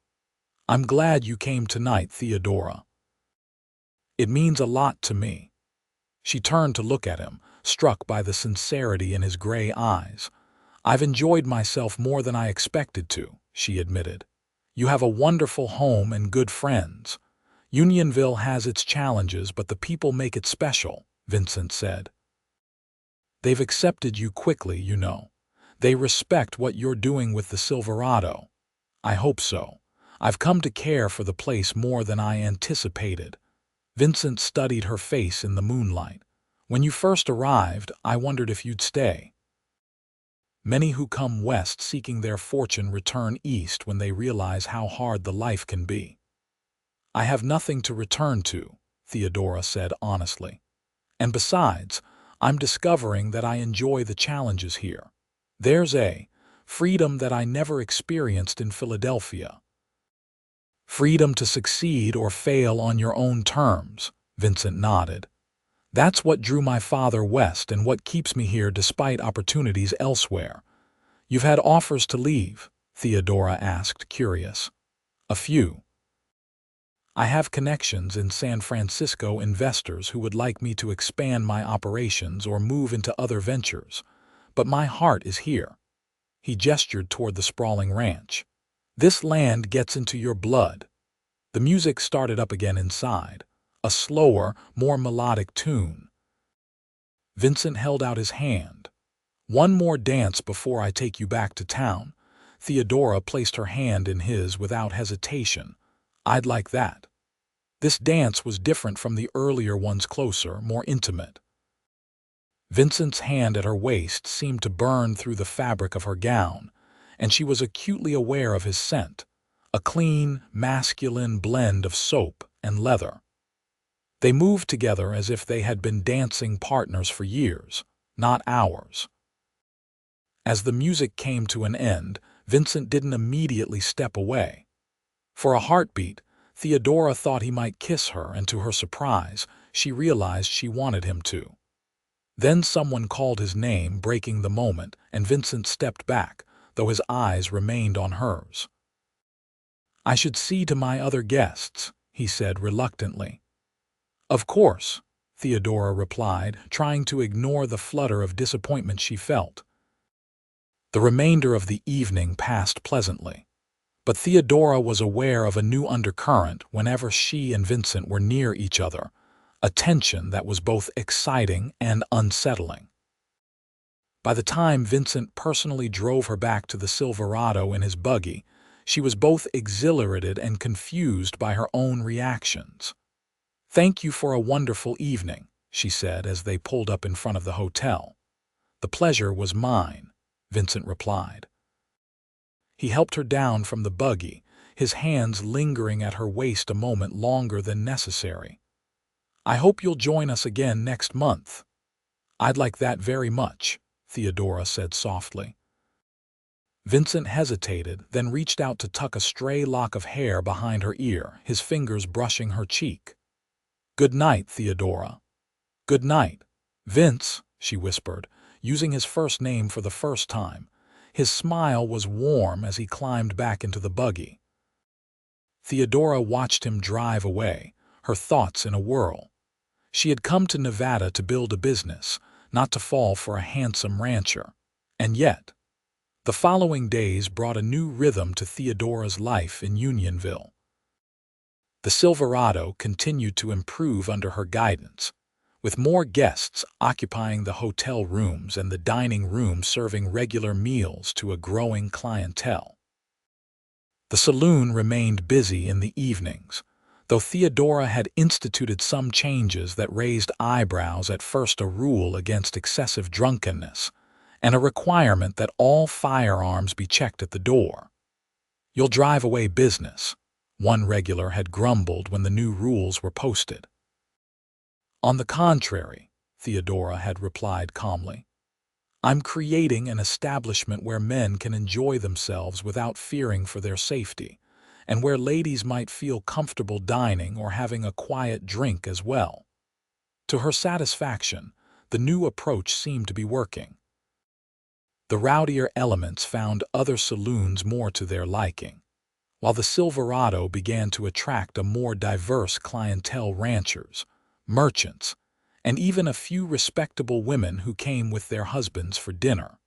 "I'm glad you came tonight, Theodora. It means a lot to me." She turned to look at him, struck by the sincerity in his gray eyes. "I've enjoyed myself more than I expected to," she admitted. "You have a wonderful home and good friends. Unionville has its challenges, but the people make it special," Vincent said. "They've accepted you quickly, you know. They respect what you're doing with the Silverado." "I hope so. I've come to care for the place more than I anticipated." Vincent studied her face in the moonlight. "When you first arrived, I wondered if you'd stay. Many who come west seeking their fortune return east when they realize how hard the life can be." "I have nothing to return to," Theodora said honestly. "And besides, I'm discovering that I enjoy the challenges here. There's a freedom that I never experienced in Philadelphia." "Freedom to succeed or fail on your own terms," Vincent nodded. "That's what drew my father west and what keeps me here despite opportunities elsewhere." "You've had offers to leave?" Theodora asked, curious. "A few. I have connections in San Francisco, investors who would like me to expand my operations or move into other ventures. But my heart is here." He gestured toward the sprawling ranch. "This land gets into your blood." The music started up again inside, a slower, more melodic tune. Vincent held out his hand. "One more dance before I take you back to town." Theodora placed her hand in his without hesitation. "I'd like that." This dance was different from the earlier ones, closer, more intimate. Vincent's hand at her waist seemed to burn through the fabric of her gown, and she was acutely aware of his scent, a clean, masculine blend of soap and leather. They moved together as if they had been dancing partners for years, not hours. As the music came to an end, Vincent didn't immediately step away. For a heartbeat, Theodora thought he might kiss her, and to her surprise, she realized she wanted him to. Then someone called his name, breaking the moment, and Vincent stepped back, though his eyes remained on hers. "I should see to my other guests," he said reluctantly. "Of course," Theodora replied, trying to ignore the flutter of disappointment she felt. The remainder of the evening passed pleasantly, but Theodora was aware of a new undercurrent whenever she and Vincent were near each other, a tension that was both exciting and unsettling. By the time Vincent personally drove her back to the Silverado in his buggy, she was both exhilarated and confused by her own reactions. "Thank you for a wonderful evening," she said as they pulled up in front of the hotel. "The pleasure was mine," Vincent replied. He helped her down from the buggy, his hands lingering at her waist a moment longer than necessary. "I hope you'll join us again next month." "I'd like that very much," Theodora said softly. Vincent hesitated, then reached out to tuck a stray lock of hair behind her ear, his fingers brushing her cheek. "Good night, Theodora." "Good night, Vince," she whispered, using his first name for the first time. His smile was warm as he climbed back into the buggy. Theodora watched him drive away, her thoughts in a whirl. She had come to Nevada to build a business, not to fall for a handsome rancher. And yet, the following days brought a new rhythm to Theodora's life in Unionville. The Silverado continued to improve under her guidance, with more guests occupying the hotel rooms and the dining room serving regular meals to a growing clientele. The saloon remained busy in the evenings, though Theodora had instituted some changes that raised eyebrows. At first, a rule against excessive drunkenness, and a requirement that all firearms be checked at the door. "You'll drive away business," one regular had grumbled when the new rules were posted. "On the contrary," Theodora had replied calmly, "I'm creating an establishment where men can enjoy themselves without fearing for their safety, and where ladies might feel comfortable dining or having a quiet drink as well." To her satisfaction, the new approach seemed to be working. The rowdier elements found other saloons more to their liking, while the Silverado began to attract a more diverse clientele: ranchers, merchants, and even a few respectable women who came with their husbands for dinner.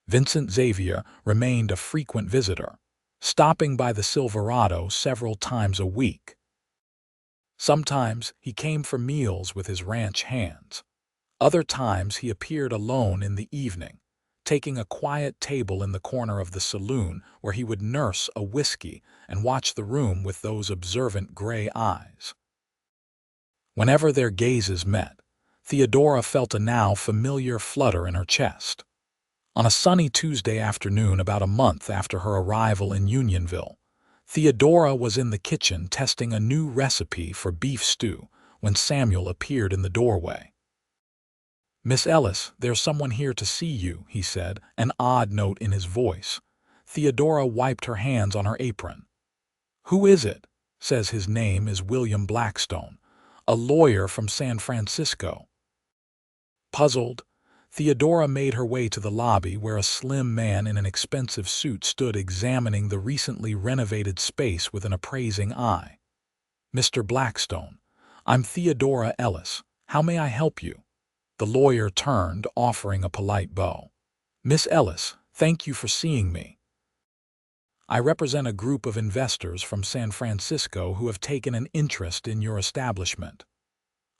Vincent Xavier remained a frequent visitor, stopping by the Silverado several times a week. Sometimes he came for meals with his ranch hands. Other times he appeared alone in the evening, taking a quiet table in the corner of the saloon where he would nurse a whiskey and watch the room with those observant gray eyes. Whenever their gazes met, Theodora felt a now familiar flutter in her chest. On a sunny Tuesday afternoon about a month after her arrival in Unionville, Theodora was in the kitchen testing a new recipe for beef stew when Samuel appeared in the doorway. "Miss Ellis, there's someone here to see you," he said, an odd note in his voice. Theodora wiped her hands on her apron. "Who is it?" "Says his name is William Blackstone, a lawyer from San Francisco." Puzzled, Theodora made her way to the lobby where a slim man in an expensive suit stood examining the recently renovated space with an appraising eye. "Mr. Blackstone, I'm Theodora Ellis. How may I help you?" The lawyer turned, offering a polite bow. "Miss Ellis, thank you for seeing me. I represent a group of investors from San Francisco who have taken an interest in your establishment."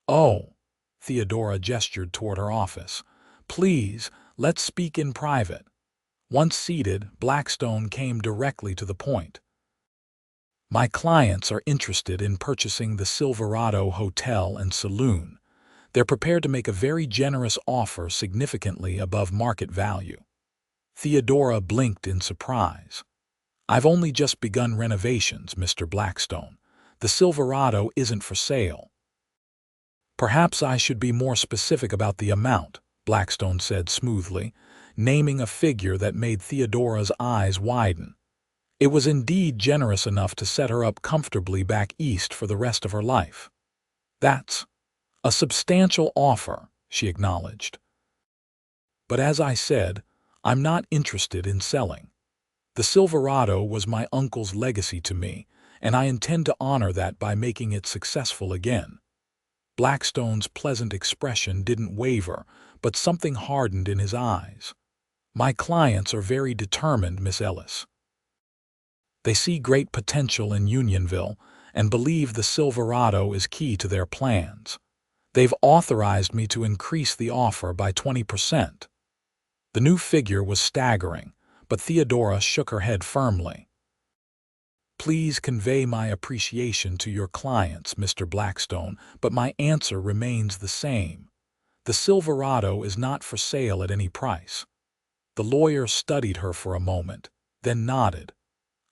"Oh," Theodora gestured toward her office. "Please, let's speak in private." Once seated, Blackstone came directly to the point. "My clients are interested in purchasing the Silverado Hotel and Saloon. They're prepared to make a very generous offer significantly above market value." Theodora blinked in surprise. "I've only just begun renovations, Mr. Blackstone. The Silverado isn't for sale." "Perhaps I should be more specific about the amount," Blackstone said smoothly, naming a figure that made Theodora's eyes widen. It was indeed generous enough to set her up comfortably back east for the rest of her life. "That's a substantial offer," she acknowledged. "But as I said, I'm not interested in selling. The Silverado was my uncle's legacy to me, and I intend to honor that by making it successful again." Blackstone's pleasant expression didn't waver, but something hardened in his eyes. My clients are very determined, Miss Ellis. They see great potential in Unionville and believe the Silverado is key to their plans. They've authorized me to increase the offer by 20%. The new figure was staggering, but Theodora shook her head firmly. Please convey my appreciation to your clients, Mr. Blackstone, but my answer remains the same. The Silverado is not for sale at any price. The lawyer studied her for a moment, then nodded.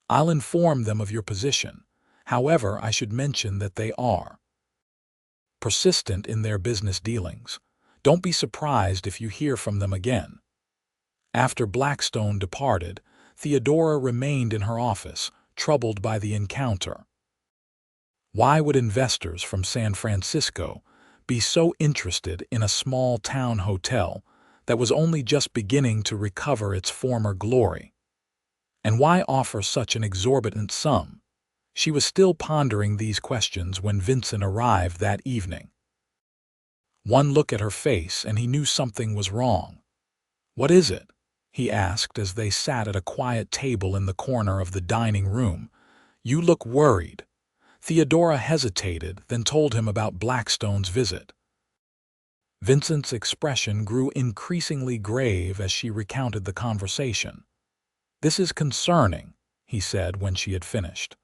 I'll inform them of your position. However, I should mention that they are persistent in their business dealings. Don't be surprised if you hear from them again. After Blackstone departed, Theodora remained in her office, troubled by the encounter. Why would investors from San Francisco be so interested in a small-town hotel that was only just beginning to recover its former glory? And why offer such an exorbitant sum? She was still pondering these questions when Vincent arrived that evening. One look at her face and he knew something was wrong. "What is it?" he asked as they sat at a quiet table in the corner of the dining room. "You look worried." Theodora hesitated, then told him about Blackstone's visit. Vincent's expression grew increasingly grave as she recounted the conversation. "This is concerning," he said when she had finished.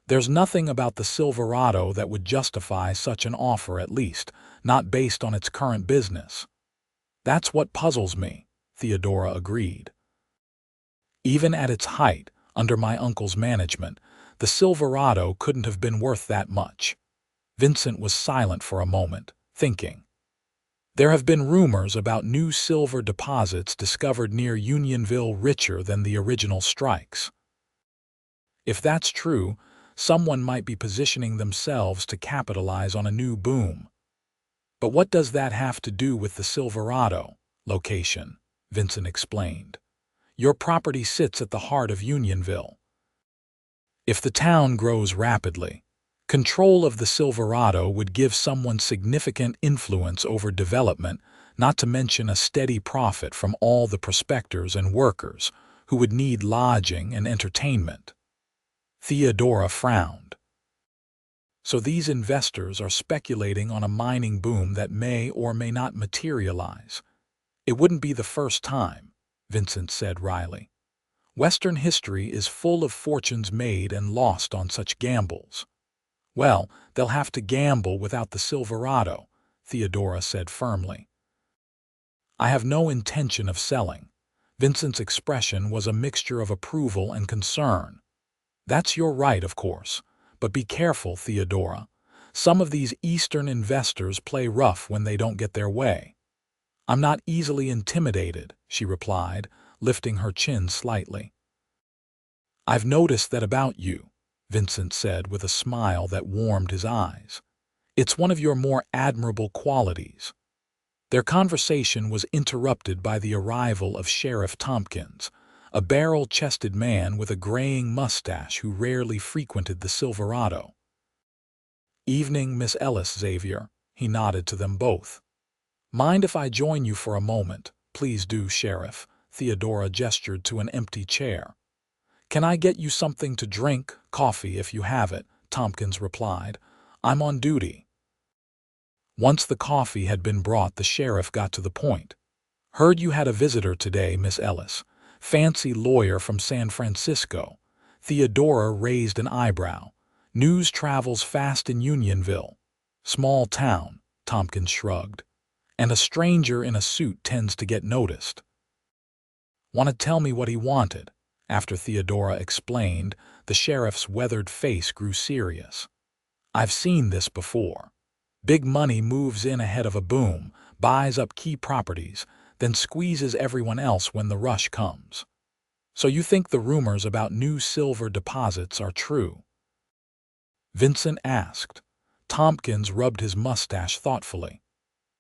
"There's nothing about the Silverado that would justify such an offer, at least, not based on its current business." "That's what puzzles me," Theodora agreed. "Even at its height, under my uncle's management, the Silverado couldn't have been worth that much." Vincent was silent for a moment, thinking. "There have been rumors about new silver deposits discovered near Unionville richer than the original strikes. If that's true, someone might be positioning themselves to capitalize on a new boom. But what does that have to do with the Silverado location?" Vincent explained. "Your property sits at the heart of Unionville. If the town grows rapidly, control of the Silverado would give someone significant influence over development, not to mention a steady profit from all the prospectors and workers who would need lodging and entertainment." Theodora frowned. "So these investors are speculating on a mining boom that may or may not materialize. It wouldn't be the first time," Vincent said wryly. "Western history is full of fortunes made and lost on such gambles." "Well, they'll have to gamble without the Silverado," Theodora said firmly. "I have no intention of selling." Vincent's expression was a mixture of approval and concern. "That's your right, of course. But be careful, Theodora. Some of these Eastern investors play rough when they don't get their way." "I'm not easily intimidated," she replied, lifting her chin slightly. "I've noticed that about you," Vincent said with a smile that warmed his eyes. "It's one of your more admirable qualities." Their conversation was interrupted by the arrival of Sheriff Tompkins, a barrel-chested man with a graying mustache who rarely frequented the Silverado. "Evening, Miss Ellis, Xavier," he nodded to them both. "Mind if I join you for a moment?" "Please do, Sheriff." Theodora gestured to an empty chair. "Can I get you something to drink? Coffee, if you have it," Tompkins replied. "I'm on duty." Once the coffee had been brought, the sheriff got to the point. "Heard you had a visitor today, Miss Ellis. Fancy lawyer from San Francisco." Theodora raised an eyebrow. "News travels fast in Unionville." "Small town," Tompkins shrugged. "And a stranger in a suit tends to get noticed." "Want to tell me what he wanted?" After Theodora explained, the sheriff's weathered face grew serious. "I've seen this before. Big money moves in ahead of a boom, buys up key properties, then squeezes everyone else when the rush comes. So you think the rumors about new silver deposits are true?" Vincent asked. Tompkins rubbed his mustache thoughtfully.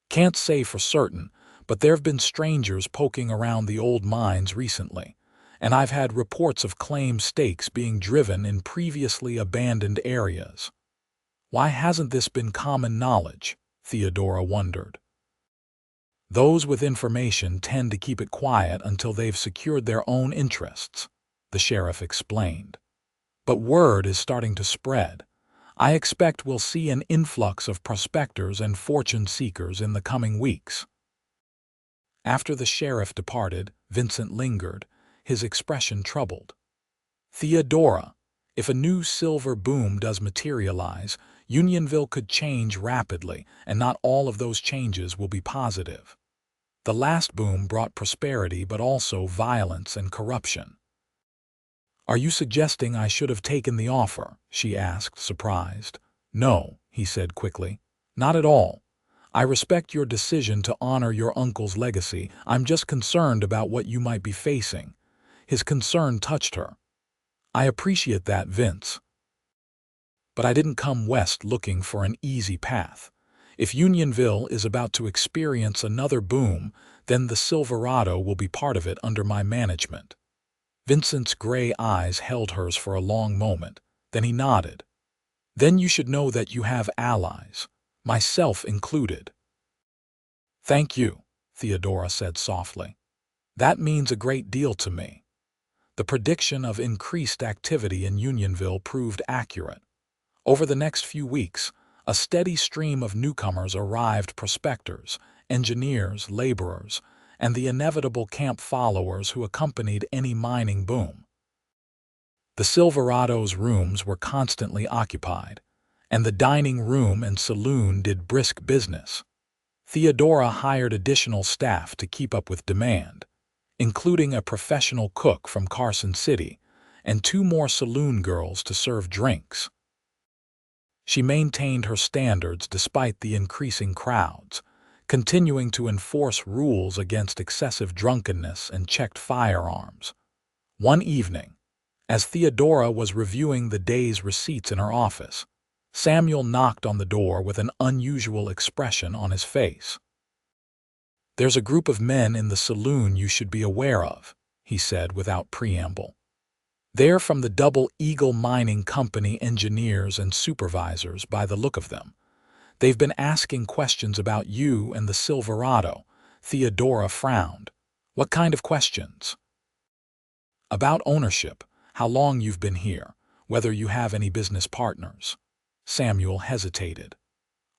"Can't say for certain, but there've been strangers poking around the old mines recently, and I've had reports of claimed stakes being driven in previously abandoned areas." "Why hasn't this been common knowledge?" Theodora wondered. Those with information tend to keep it quiet until they've secured their own interests, the sheriff explained. But word is starting to spread. I expect we'll see an influx of prospectors and fortune seekers in the coming weeks. After the sheriff departed, Vincent lingered, his expression troubled. Theodora, if a new silver boom does materialize, Unionville could change rapidly, and not all of those changes will be positive. The last boom brought prosperity but also violence and corruption. "Are you suggesting I should have taken the offer?" she asked, surprised. "No," he said quickly. "Not at all. I respect your decision to honor your uncle's legacy. I'm just concerned about what you might be facing." His concern touched her. "I appreciate that, Vince. But I didn't come west looking for an easy path. If Unionville is about to experience another boom, then the Silverado will be part of it under my management." Vincent's gray eyes held hers for a long moment. Then he nodded. "Then you should know that you have allies, myself included." "Thank you," Theodora said softly. "That means a great deal to me." The prediction of increased activity in Unionville proved accurate. Over the next few weeks, a steady stream of newcomers arrived: prospectors, engineers, laborers, and the inevitable camp followers who accompanied any mining boom. The Silverado's rooms were constantly occupied, and the dining room and saloon did brisk business. Theodora hired additional staff to keep up with demand, including a professional cook from Carson City and 2 more saloon girls to serve drinks. She maintained her standards despite the increasing crowds, continuing to enforce rules against excessive drunkenness and checked firearms. One evening, as Theodora was reviewing the day's receipts in her office, Samuel knocked on the door with an unusual expression on his face. "There's a group of men in the saloon you should be aware of," he said without preamble. "They're from the Double Eagle Mining Company, engineers and supervisors by the look of them. They've been asking questions about you and the Silverado." Theodora frowned. "What kind of questions?" "About ownership, how long you've been here, whether you have any business partners." Samuel hesitated.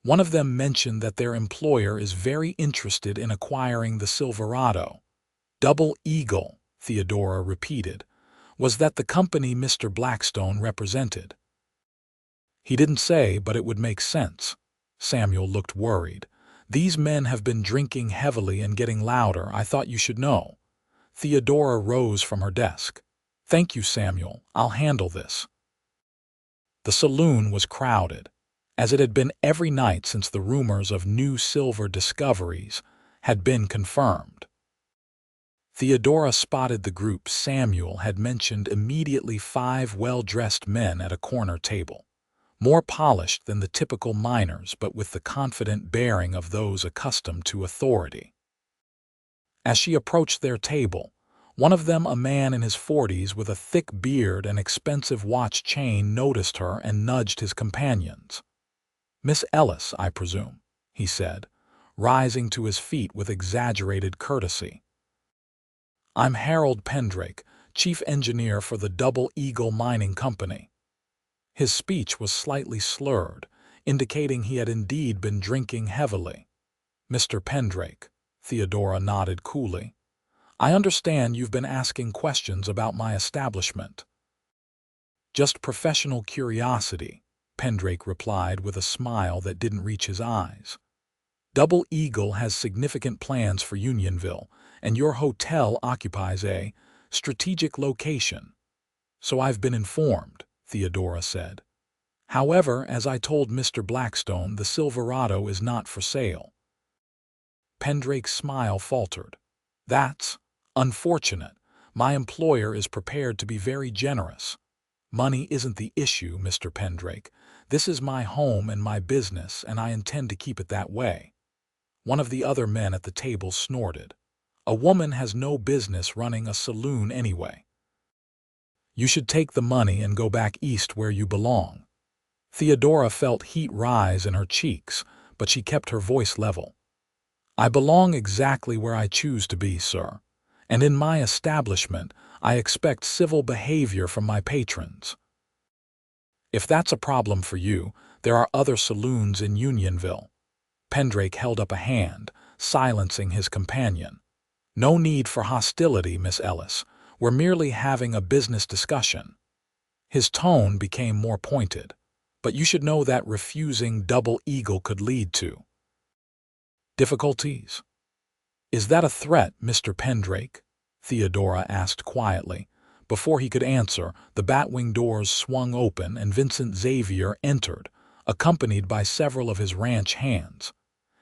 "One of them mentioned that their employer is very interested in acquiring the Silverado." "Double Eagle," Theodora repeated. "Was that the company Mr. Blackstone represented?" "He didn't say, but it would make sense." Samuel looked worried. "These men have been drinking heavily and getting louder. I thought you should know." Theodora rose from her desk. "Thank you, Samuel. I'll handle this." The saloon was crowded, as it had been every night since the rumors of new silver discoveries had been confirmed. Theodora spotted the group Samuel had mentioned immediately: 5 well-dressed men at a corner table, more polished than the typical miners but with the confident bearing of those accustomed to authority. As she approached their table, one of them, a man in his 40s with a thick beard and expensive watch chain, noticed her and nudged his companions. "Miss Ellis, I presume," he said, rising to his feet with exaggerated courtesy. "I'm Harold Pendrake, chief engineer for the Double Eagle Mining Company." His speech was slightly slurred, indicating he had indeed been drinking heavily. "Mr. Pendrake," Theodora nodded coolly. "I understand you've been asking questions about my establishment." "Just professional curiosity," Pendrake replied with a smile that didn't reach his eyes. "Double Eagle has significant plans for Unionville, and your hotel occupies a strategic location." "So I've been informed," Theodora said. "However, as I told Mr. Blackstone, the Silverado is not for sale." Pendrake's smile faltered. "That's unfortunate. My employer is prepared to be very generous." "Money isn't the issue, Mr. Pendrake. This is my home and my business, and I intend to keep it that way." One of the other men at the table snorted. "A woman has no business running a saloon anyway. You should take the money and go back east where you belong." Theodora felt heat rise in her cheeks, but she kept her voice level. I belong exactly where I choose to be, sir, and in my establishment I expect civil behavior from my patrons. If that's a problem for you, there are other saloons in Unionville. Pendrake held up a hand, silencing his companion. No need for hostility, Miss Ellis. We're merely having a business discussion. His tone became more pointed. But you should know that refusing Double Eagle could lead to difficulties. Is that a threat, Mr. Pendrake? Theodora asked quietly. Before he could answer, the batwing doors swung open and Vincent Xavier entered, accompanied by several of his ranch hands.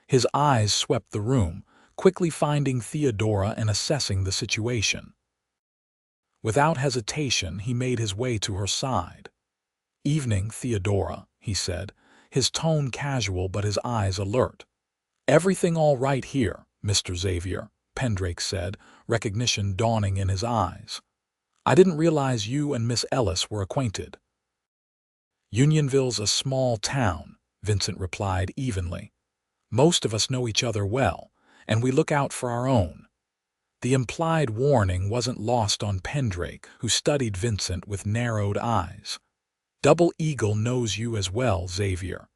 His eyes swept the room, quickly finding Theodora and assessing the situation. Without hesitation, he made his way to her side. "Evening, Theodora," he said, his tone casual but his eyes alert. "Everything all right here, Mr. Xavier," Pendrake said, recognition dawning in his eyes. "I didn't realize you and Miss Ellis were acquainted." "Unionville's a small town," Vincent replied evenly. "Most of us know each other well, and we look out for our own." The implied warning wasn't lost on Pendrake, who studied Vincent with narrowed eyes. "Double Eagle knows you as well, Xavier.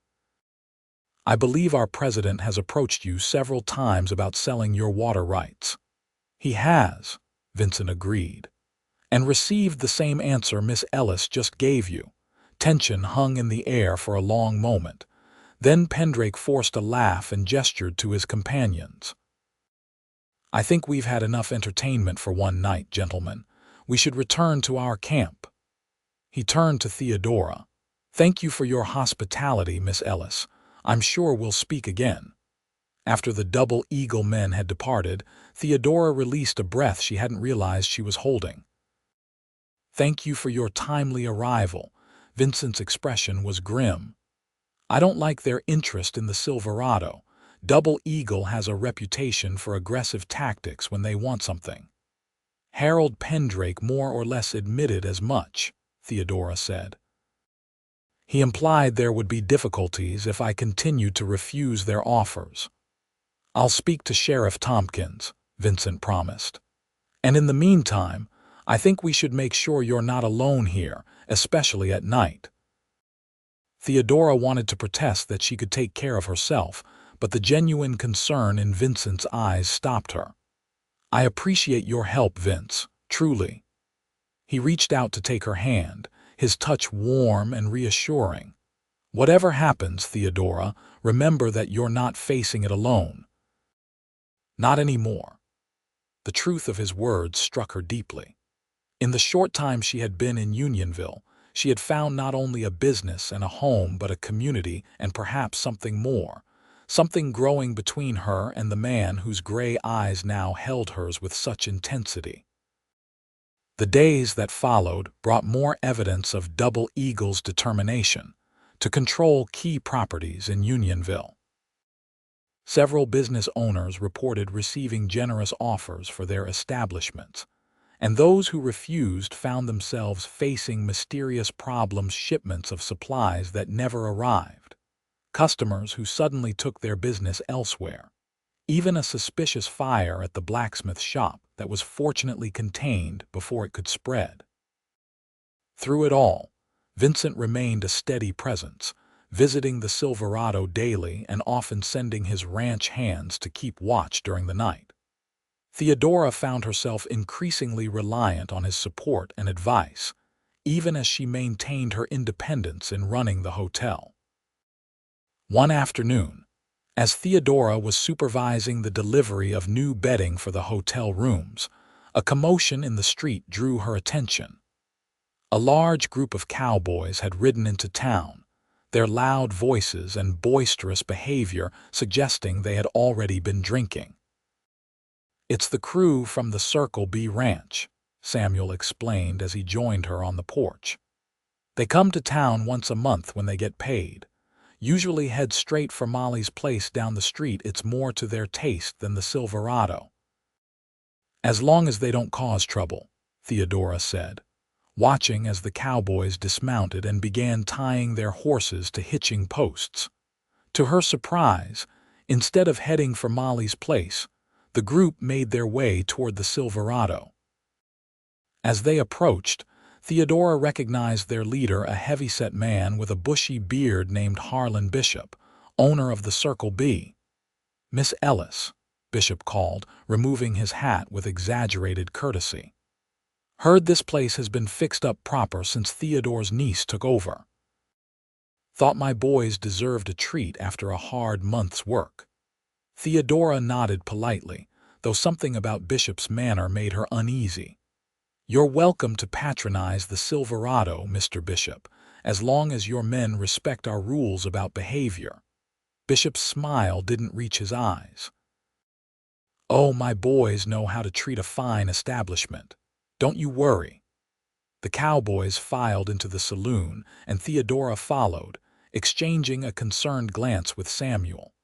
I believe our president has approached you several times about selling your water rights." "He has," Vincent agreed, "and received the same answer Miss Ellis just gave you." Tension hung in the air for a long moment. Then Pendrake forced a laugh and gestured to his companions. "I think we've had enough entertainment for one night, gentlemen. We should return to our camp." He turned to Theodora. "Thank you for your hospitality, Miss Ellis. I'm sure we'll speak again." After the Double Eagle men had departed, Theodora released a breath she hadn't realized she was holding. "Thank you for your timely arrival." Vincent's expression was grim. "I don't like their interest in the Silverado. Double Eagle has a reputation for aggressive tactics when they want something." "Harold Pendrake more or less admitted as much," Theodora said. "He implied there would be difficulties if I continued to refuse their offers." "I'll speak to Sheriff Tompkins," Vincent promised. "And in the meantime, I think we should make sure you're not alone here, especially at night." Theodora wanted to protest that she could take care of herself, but the genuine concern in Vincent's eyes stopped her. "I appreciate your help, Vince, truly." He reached out to take her hand, his touch warm and reassuring. "Whatever happens, Theodora, remember that you're not facing it alone." "Not anymore." The truth of his words struck her deeply. In the short time she had been in Unionville, she had found not only a business and a home but a community and perhaps something more, something growing between her and the man whose gray eyes now held hers with such intensity. The days that followed brought more evidence of Double Eagle's determination to control key properties in Unionville. Several business owners reported receiving generous offers for their establishments, and those who refused found themselves facing mysterious problems, shipments of supplies that never arrived, customers who suddenly took their business elsewhere, even a suspicious fire at the blacksmith shop that was fortunately contained before it could spread. Through it all, Vincent remained a steady presence, visiting the Silverado daily and often sending his ranch hands to keep watch during the night. Theodora found herself increasingly reliant on his support and advice, even as she maintained her independence in running the hotel. One afternoon, as Theodora was supervising the delivery of new bedding for the hotel rooms, a commotion in the street drew her attention. A large group of cowboys had ridden into town, their loud voices and boisterous behavior suggesting they had already been drinking. "It's the crew from the Circle B Ranch," Samuel explained as he joined her on the porch. "They come to town once a month when they get paid. Usually head straight for Molly's place down the street. It's more to their taste than the Silverado." "As long as they don't cause trouble," Theodora said, watching as the cowboys dismounted and began tying their horses to hitching posts. To her surprise, Instead of heading for Molly's place, the group made their way toward the Silverado. As they approached, Theodora recognized their leader, a heavyset man with a bushy beard named Harlan Bishop, owner of the Circle B. "Miss Ellis," Bishop called, removing his hat with exaggerated courtesy. "Heard this place has been fixed up proper since Theodore's niece took over. Thought my boys deserved a treat after a hard month's work." Theodora nodded politely, though something about Bishop's manner made her uneasy. "You're welcome to patronize the Silverado, Mr. Bishop, as long as your men respect our rules about behavior." Bishop's smile didn't reach his eyes. "Oh, my boys know how to treat a fine establishment. Don't you worry." The Cowboys filed into the saloon, and Theodora followed, exchanging a concerned glance with Samuel.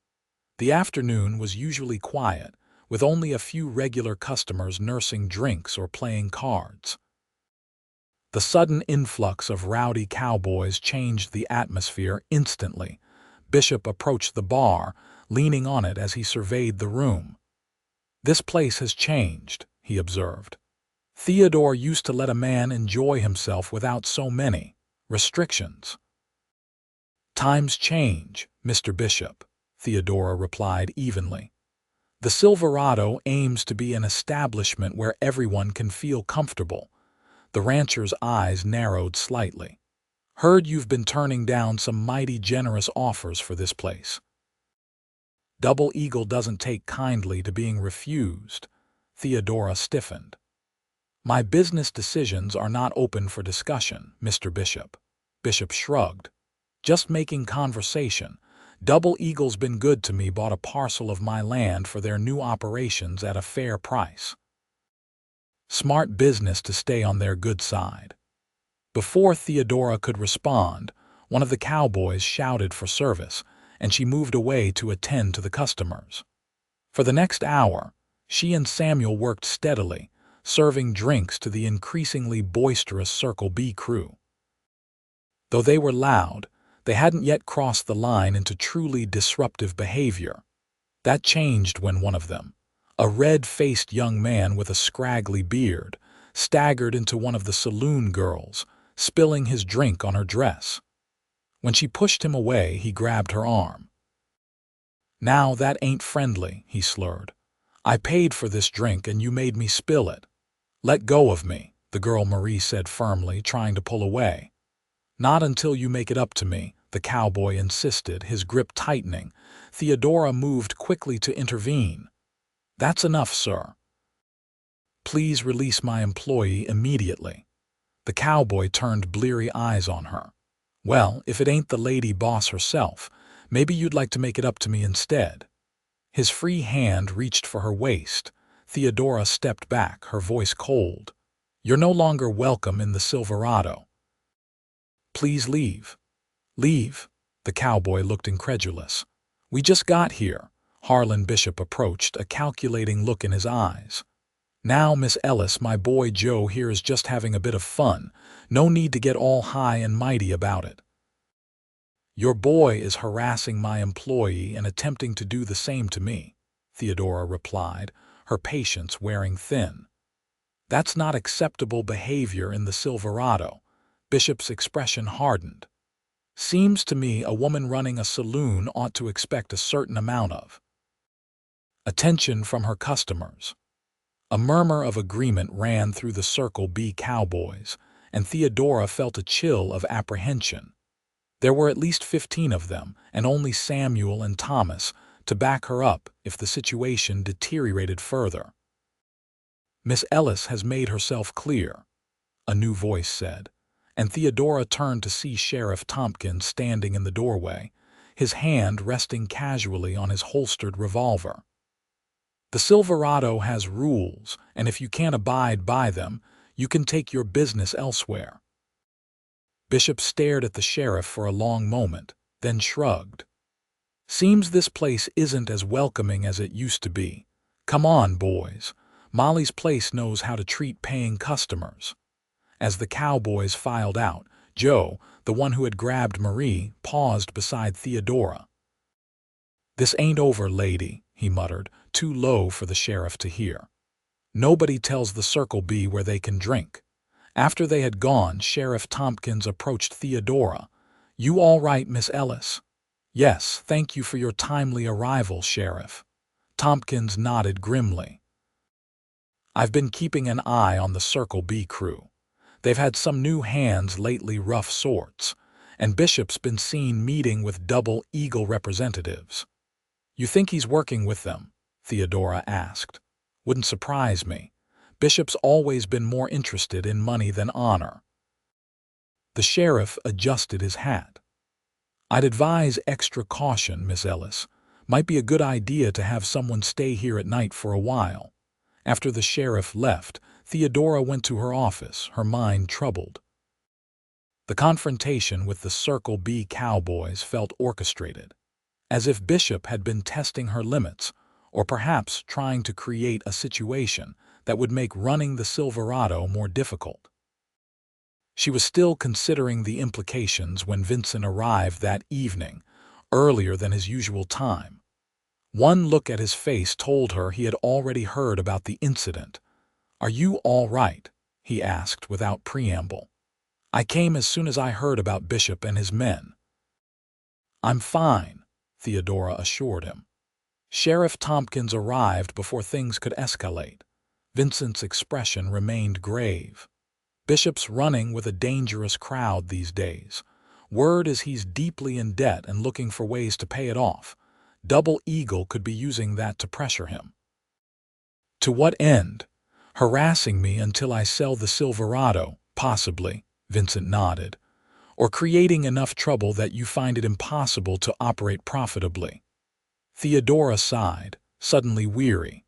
The afternoon was usually quiet, with only a few regular customers nursing drinks or playing cards. The sudden influx of rowdy cowboys changed the atmosphere instantly. Bishop approached the bar, leaning on it as he surveyed the room. "This place has changed," he observed. "Theodore used to let a man enjoy himself without so many restrictions." "Times change, Mr. Bishop," Theodora replied evenly. "The Silverado aims to be an establishment where everyone can feel comfortable." The rancher's eyes narrowed slightly. "Heard you've been turning down some mighty generous offers for this place." "Double Eagle doesn't take kindly to being refused." Theodora stiffened. "My business decisions are not open for discussion, Mr. Bishop." Bishop shrugged. "Just making conversation. Double Eagle's been good to me, bought a parcel of my land for their new operations at a fair price. Smart business to stay on their good side." Before Theodora could respond, one of the cowboys shouted for service, and she moved away to attend to the customers. For the next hour, she and Samuel worked steadily, serving drinks to the increasingly boisterous Circle B crew. Though they were loud, they hadn't yet crossed the line into truly disruptive behavior. That changed when one of them, a red-faced young man with a scraggly beard, staggered into one of the saloon girls, spilling his drink on her dress. When she pushed him away, he grabbed her arm. "Now that ain't friendly," he slurred. "I paid for this drink and you made me spill it." "Let go of me," the girl Marie said firmly, trying to pull away. "Not until you make it up to me," the cowboy insisted, his grip tightening. Theodora moved quickly to intervene. "That's enough, sir. Please release my employee immediately." The cowboy turned bleary eyes on her. "Well, if it ain't the lady boss herself, maybe you'd like to make it up to me instead." His free hand reached for her waist. Theodora stepped back, her voice cold. "You're no longer welcome in the Silverado. Please leave." "Leave?" The cowboy looked incredulous. "We just got here." Harlan Bishop approached, a calculating look in his eyes. "Now, Miss Ellis, my boy Joe here is just having a bit of fun. No need to get all high and mighty about it." "Your boy is harassing my employee and attempting to do the same to me," Theodora replied, her patience wearing thin. "That's not acceptable behavior in the Silverado." Bishop's expression hardened. "Seems to me a woman running a saloon ought to expect a certain amount of attention from her customers." A murmur of agreement ran through the Circle B cowboys, and Theodora felt a chill of apprehension. There were at least 15 of them, and only Samuel and Thomas to back her up if the situation deteriorated further. "Miss Ellis has made herself clear," a new voice said, and Theodora turned to see Sheriff Tompkins standing in the doorway, his hand resting casually on his holstered revolver. "The Silverado has rules, and if you can't abide by them, you can take your business elsewhere." Bishop stared at the sheriff for a long moment, then shrugged. "Seems this place isn't as welcoming as it used to be. Come on, boys. Molly's place knows how to treat paying customers." As the cowboys filed out, Joe, the one who had grabbed Marie, paused beside Theodora. "This ain't over, lady," he muttered, too low for the sheriff to hear. "Nobody tells the Circle B where they can drink." After they had gone, Sheriff Tompkins approached Theodora. "You all right, Miss Ellis?" "Yes, thank you for your timely arrival, Sheriff." Tompkins nodded grimly. "I've been keeping an eye on the Circle B crew. They've had some new hands lately, rough sorts, and Bishop's been seen meeting with Double Eagle representatives." "You think he's working with them?" Theodora asked. "Wouldn't surprise me. Bishop's always been more interested in money than honor." The sheriff adjusted his hat. "I'd advise extra caution, Miss Ellis. Might be a good idea to have someone stay here at night for a while." After the sheriff left, Theodora went to her office, her mind troubled. The confrontation with the Circle B Cowboys felt orchestrated, as if Bishop had been testing her limits, or perhaps trying to create a situation that would make running the Silverado more difficult. She was still considering the implications when Vincent arrived that evening, earlier than his usual time. One look at his face told her he had already heard about the incident. "Are you all right?" he asked without preamble. "I came as soon as I heard about Bishop and his men." "I'm fine," Theodora assured him. Sheriff Tompkins arrived before things could escalate. Vincent's expression remained grave. "Bishop's running with a dangerous crowd these days. Word is he's deeply in debt and looking for ways to pay it off. Double Eagle could be using that to pressure him." "To what end?" "Harassing me until I sell the Silverado, possibly," Vincent nodded. "Or creating enough trouble that you find it impossible to operate profitably." Theodora sighed, suddenly weary.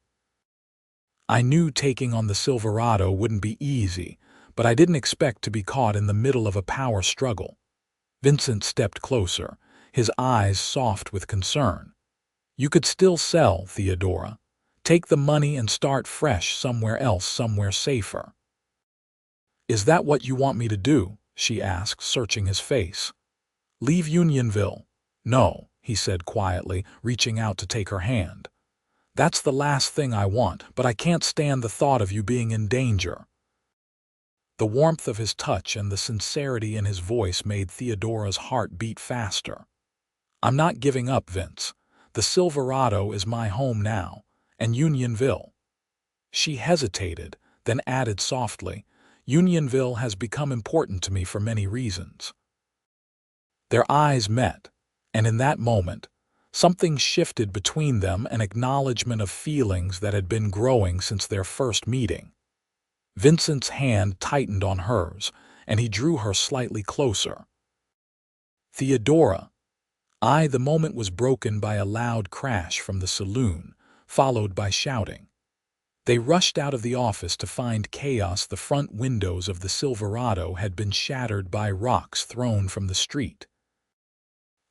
"I knew taking on the Silverado wouldn't be easy, but I didn't expect to be caught in the middle of a power struggle." Vincent stepped closer, his eyes soft with concern. "You could still sell, Theodora. Take the money and start fresh somewhere else, somewhere safer." "Is that what you want me to do?" she asked, searching his face. "Leave Unionville?" "No," he said quietly, reaching out to take her hand. "That's the last thing I want, but I can't stand the thought of you being in danger." The warmth of his touch and the sincerity in his voice made Theodora's heart beat faster. "I'm not giving up, Vince. The Silverado is my home now, and Unionville." She hesitated, then added softly, "Unionville has become important to me for many reasons." Their eyes met, and in that moment, something shifted between them, an acknowledgement of feelings that had been growing since their first meeting. Vincent's hand tightened on hers, and he drew her slightly closer. "Theodora." The moment was broken by a loud crash from the saloon, followed by shouting. They rushed out of the office to find chaos. The front windows of the Silverado had been shattered by rocks thrown from the street.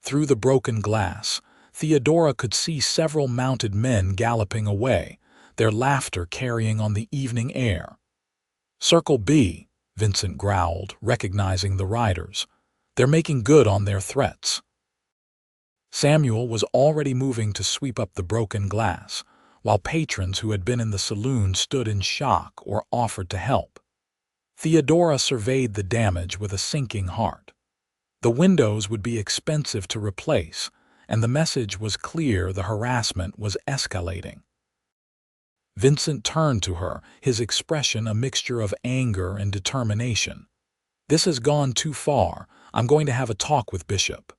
Through the broken glass, Theodora could see several mounted men galloping away, their laughter carrying on the evening air. "Circle B," Vincent growled, recognizing the riders. "They're making good on their threats." Samuel was already moving to sweep up the broken glass, while patrons who had been in the saloon stood in shock or offered to help. Theodora surveyed the damage with a sinking heart. The windows would be expensive to replace, and the message was clear: the harassment was escalating. Vincent turned to her, his expression a mixture of anger and determination. "This has gone too far. I'm going to have a talk with Bishop."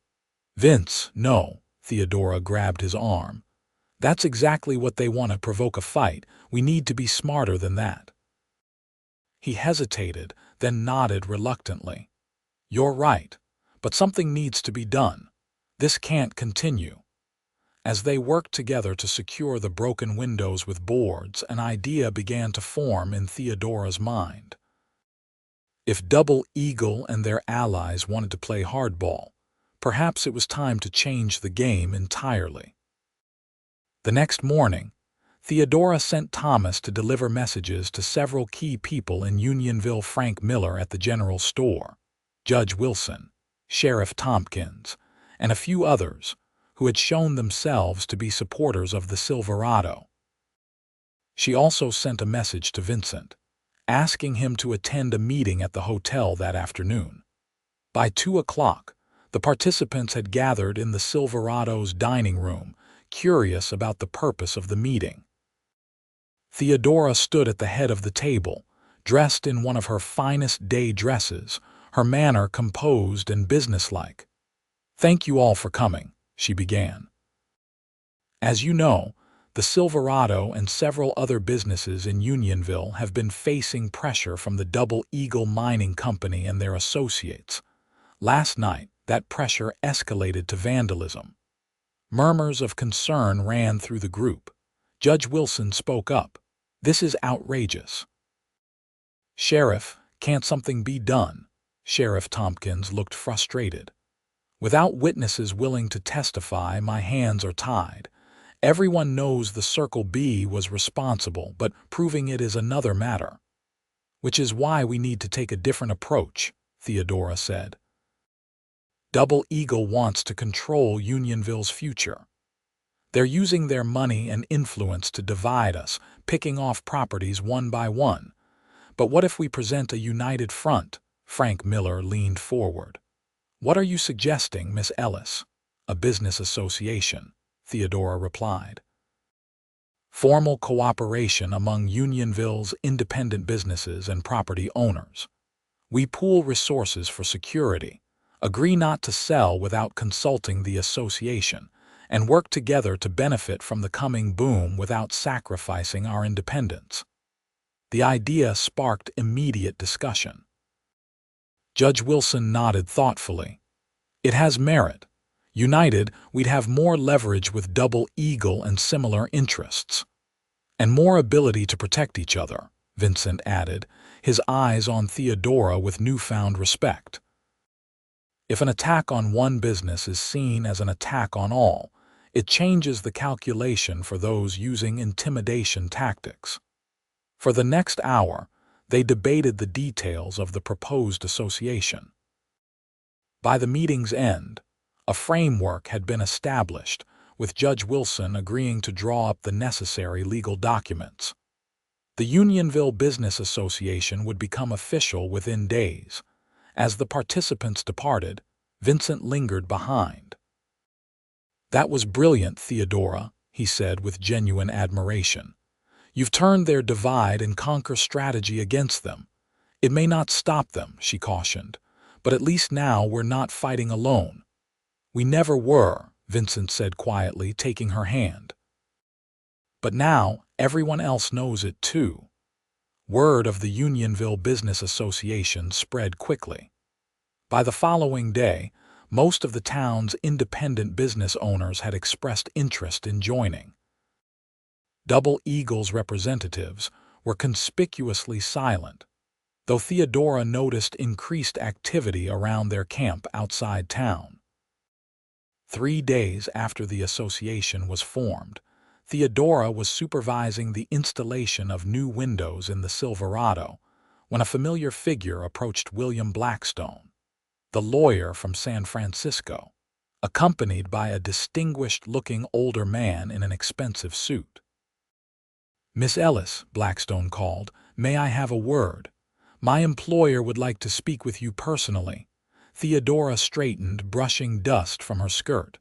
"Vince, no," Theodora grabbed his arm. "That's exactly what they want, to provoke a fight. We need to be smarter than that." He hesitated, then nodded reluctantly. "You're right, but something needs to be done. This can't continue." As they worked together to secure the broken windows with boards, an idea began to form in Theodora's mind. If Double Eagle and their allies wanted to play hardball, perhaps it was time to change the game entirely. The next morning, Theodora sent Thomas to deliver messages to several key people in Unionville: Frank Miller at the general store, Judge Wilson, Sheriff Tompkins, and a few others, who had shown themselves to be supporters of the Silverado. She also sent a message to Vincent, asking him to attend a meeting at the hotel that afternoon. By 2 o'clock, the participants had gathered in the Silverado's dining room, curious about the purpose of the meeting. Theodora stood at the head of the table, dressed in one of her finest day dresses, her manner composed and businesslike. "Thank you all for coming," she began. "As you know, the Silverado and several other businesses in Unionville have been facing pressure from the Double Eagle Mining Company and their associates. Last night, that pressure escalated to vandalism. Murmurs of concern ran through the group. Judge Wilson spoke up. "This is outrageous." "Sheriff, can't something be done?" Sheriff Tompkins looked frustrated. "Without witnesses willing to testify, my hands are tied. Everyone knows the Circle B was responsible, but proving it is another matter. Which is why we need to take a different approach," Theodora said. "Double Eagle wants to control Unionville's future. They're using their money and influence to divide us, picking off properties one by one. But what if we present a united front?" Frank Miller leaned forward. "What are you suggesting, Miss Ellis?" "A business association," Theodora replied. "Formal cooperation among Unionville's independent businesses and property owners. We pool resources for security, agree not to sell without consulting the association, and work together to benefit from the coming boom without sacrificing our independence." The idea sparked immediate discussion. Judge Wilson nodded thoughtfully. "It has merit. United, we'd have more leverage with Double Eagle and similar interests. And more ability to protect each other," Vincent added, his eyes on Theodora with newfound respect. "If an attack on one business is seen as an attack on all, it changes the calculation for those using intimidation tactics." For the next hour, they debated the details of the proposed association. By the meeting's end, a framework had been established, with Judge Wilson agreeing to draw up the necessary legal documents. The Unionville Business Association would become official within days. As the participants departed, Vincent lingered behind. "That was brilliant, Theodora," he said with genuine admiration. "You've turned their divide-and-conquer strategy against them. It may not stop them," she cautioned, "but at least now we're not fighting alone." "We never were," Vincent said quietly, taking her hand. "But now everyone else knows it too." Word of the Unionville Business Association spread quickly. By the following day, most of the town's independent business owners had expressed interest in joining. Double Eagle's representatives were conspicuously silent, though Theodora noticed increased activity around their camp outside town. 3 days after the association was formed, Theodora was supervising the installation of new windows in the Silverado when a familiar figure approached William Blackstone, the lawyer from San Francisco, accompanied by a distinguished-looking older man in an expensive suit. "Miss Ellis," Blackstone called, "may I have a word? My employer would like to speak with you personally." Theodora straightened, brushing dust from her skirt.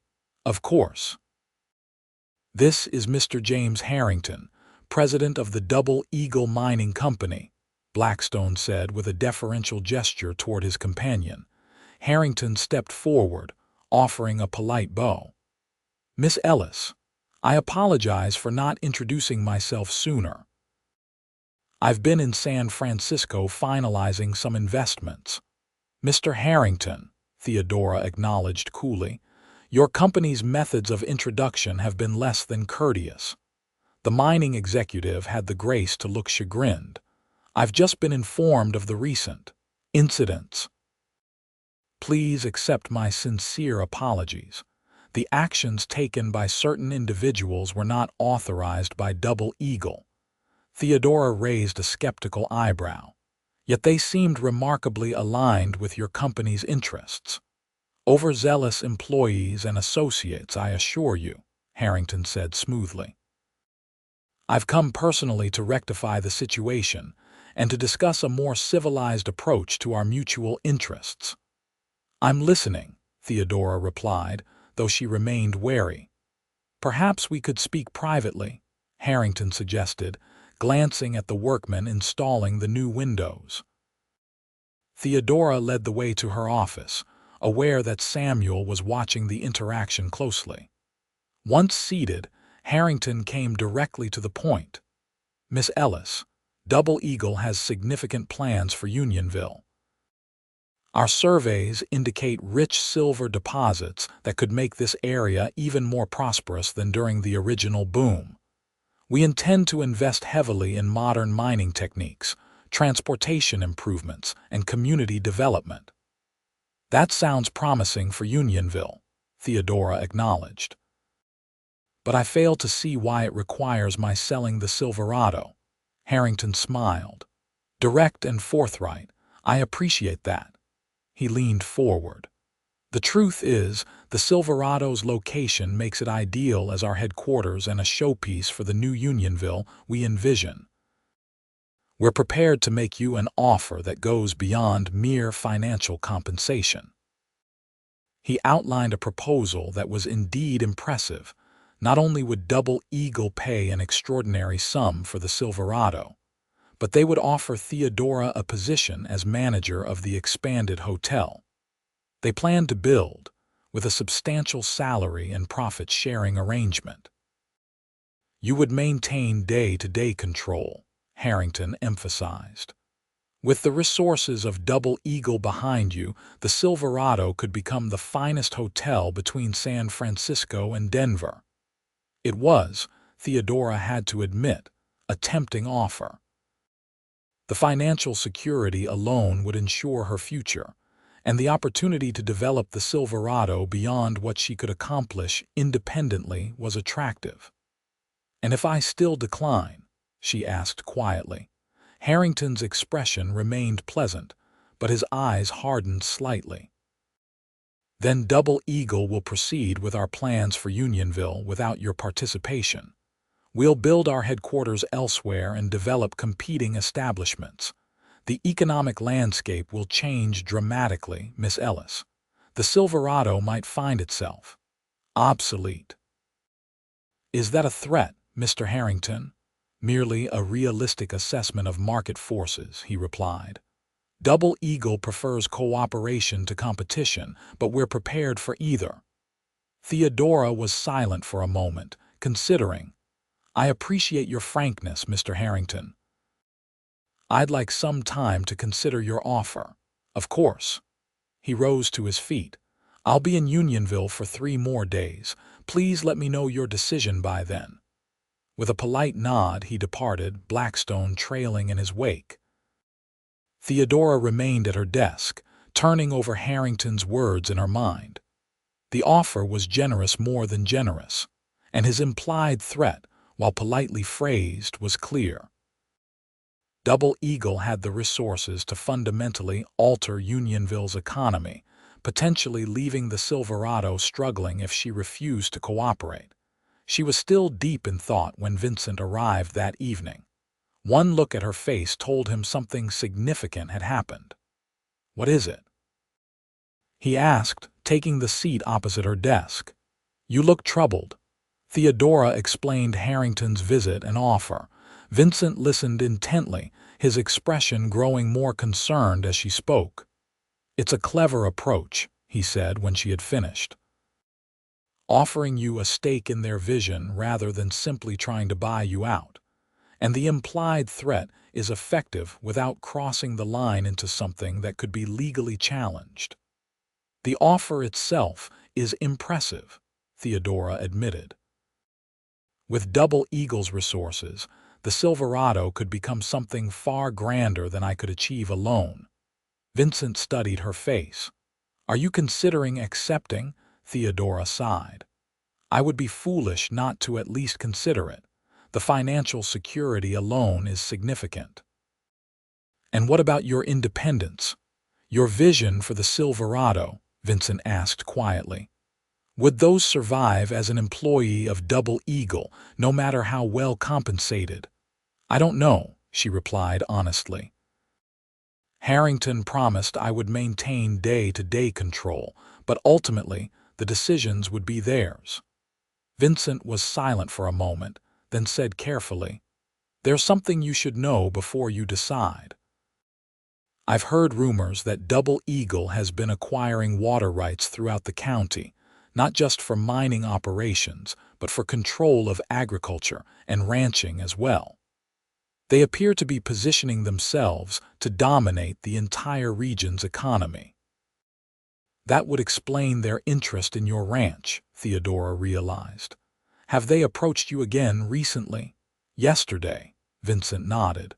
"Of course." "This is Mr. James Harrington, president of the Double Eagle Mining Company," Blackstone said with a deferential gesture toward his companion. Harrington stepped forward, offering a polite bow. "Miss Ellis, I apologize for not introducing myself sooner. I've been in San Francisco finalizing some investments." "Mr. Harrington," Theodora acknowledged coolly, "your company's methods of introduction have been less than courteous." The mining executive had the grace to look chagrined. "I've just been informed of the recent incidents. Please accept my sincere apologies. The actions taken by certain individuals were not authorized by Double Eagle." Theodora raised a skeptical eyebrow. "Yet they seemed remarkably aligned with your company's interests." Overzealous employees and associates, I assure you, Harrington said smoothly. I've come personally to rectify the situation and to discuss a more civilized approach to our mutual interests. I'm listening, Theodora replied, though she remained wary. Perhaps we could speak privately, Harrington suggested, glancing at the workmen installing the new windows. Theodora led the way to her office, aware that Samuel was watching the interaction closely. Once seated, Harrington came directly to the point. Miss Ellis, Double Eagle has significant plans for Unionville. Our surveys indicate rich silver deposits that could make this area even more prosperous than during the original boom. We intend to invest heavily in modern mining techniques, transportation improvements, and community development. That sounds promising for Unionville, Theodora acknowledged. But I fail to see why it requires my selling the Silverado. Harrington smiled. Direct and forthright, I appreciate that. He leaned forward. The truth is, the Silverado's location makes it ideal as our headquarters and a showpiece for the new Unionville we envision. We're prepared to make you an offer that goes beyond mere financial compensation. He outlined a proposal that was indeed impressive. Not only would Double Eagle pay an extraordinary sum for the Silverado, but they would offer Theodora a position as manager of the expanded hotel. They planned to build, with a substantial salary and profit-sharing arrangement. You would maintain day-to-day control, Harrington emphasized. With the resources of Double Eagle behind you, the Silverado could become the finest hotel between San Francisco and Denver. It was, Theodora had to admit, a tempting offer. The financial security alone would ensure her future, and the opportunity to develop the Silverado beyond what she could accomplish independently was attractive. And if I still decline? She asked quietly. Harrington's expression remained pleasant, but his eyes hardened slightly. Then Double Eagle will proceed with our plans for Unionville without your participation. We'll build our headquarters elsewhere and develop competing establishments. The economic landscape will change dramatically, Miss Ellis. The Silverado might find itself obsolete. Is that a threat, Mr. Harrington? Merely a realistic assessment of market forces, he replied. Double Eagle prefers cooperation to competition, but we're prepared for either. Theodora was silent for a moment, considering. I appreciate your frankness, Mr. Harrington. I'd like some time to consider your offer. Of course. He rose to his feet. I'll be in Unionville for 3 more days. Please let me know your decision by then. With a polite nod, he departed, Blackstone trailing in his wake. Theodora remained at her desk, turning over Harrington's words in her mind. The offer was generous more than generous, and his implied threat, while politely phrased, was clear. Double Eagle had the resources to fundamentally alter Unionville's economy, potentially leaving the Silverado struggling if she refused to cooperate. She was still deep in thought when Vincent arrived that evening. One look at her face told him something significant had happened. What is it? He asked, taking the seat opposite her desk. You look troubled. Theodora explained Harrington's visit and offer. Vincent listened intently, his expression growing more concerned as she spoke. It's a clever approach, he said when she had finished. Offering you a stake in their vision rather than simply trying to buy you out. And the implied threat is effective without crossing the line into something that could be legally challenged. The offer itself is impressive, Theodora admitted. With Double Eagle's resources, the Silverado could become something far grander than I could achieve alone. Vincent studied her face. Are you considering accepting? Theodora sighed. I would be foolish not to at least consider it. The financial security alone is significant. And what about your independence? Your vision for the Silverado? Vincent asked quietly. Would those survive as an employee of Double Eagle, no matter how well compensated? I don't know, she replied honestly. Harrington promised I would maintain day-to-day control, but ultimately the decisions would be theirs. Vincent was silent for a moment, then said carefully, There's something you should know before you decide. I've heard rumors that Double Eagle has been acquiring water rights throughout the county, not just for mining operations, but for control of agriculture and ranching as well. They appear to be positioning themselves to dominate the entire region's economy. That would explain their interest in your ranch, Theodora realized. Have they approached you again recently? Yesterday, Vincent nodded.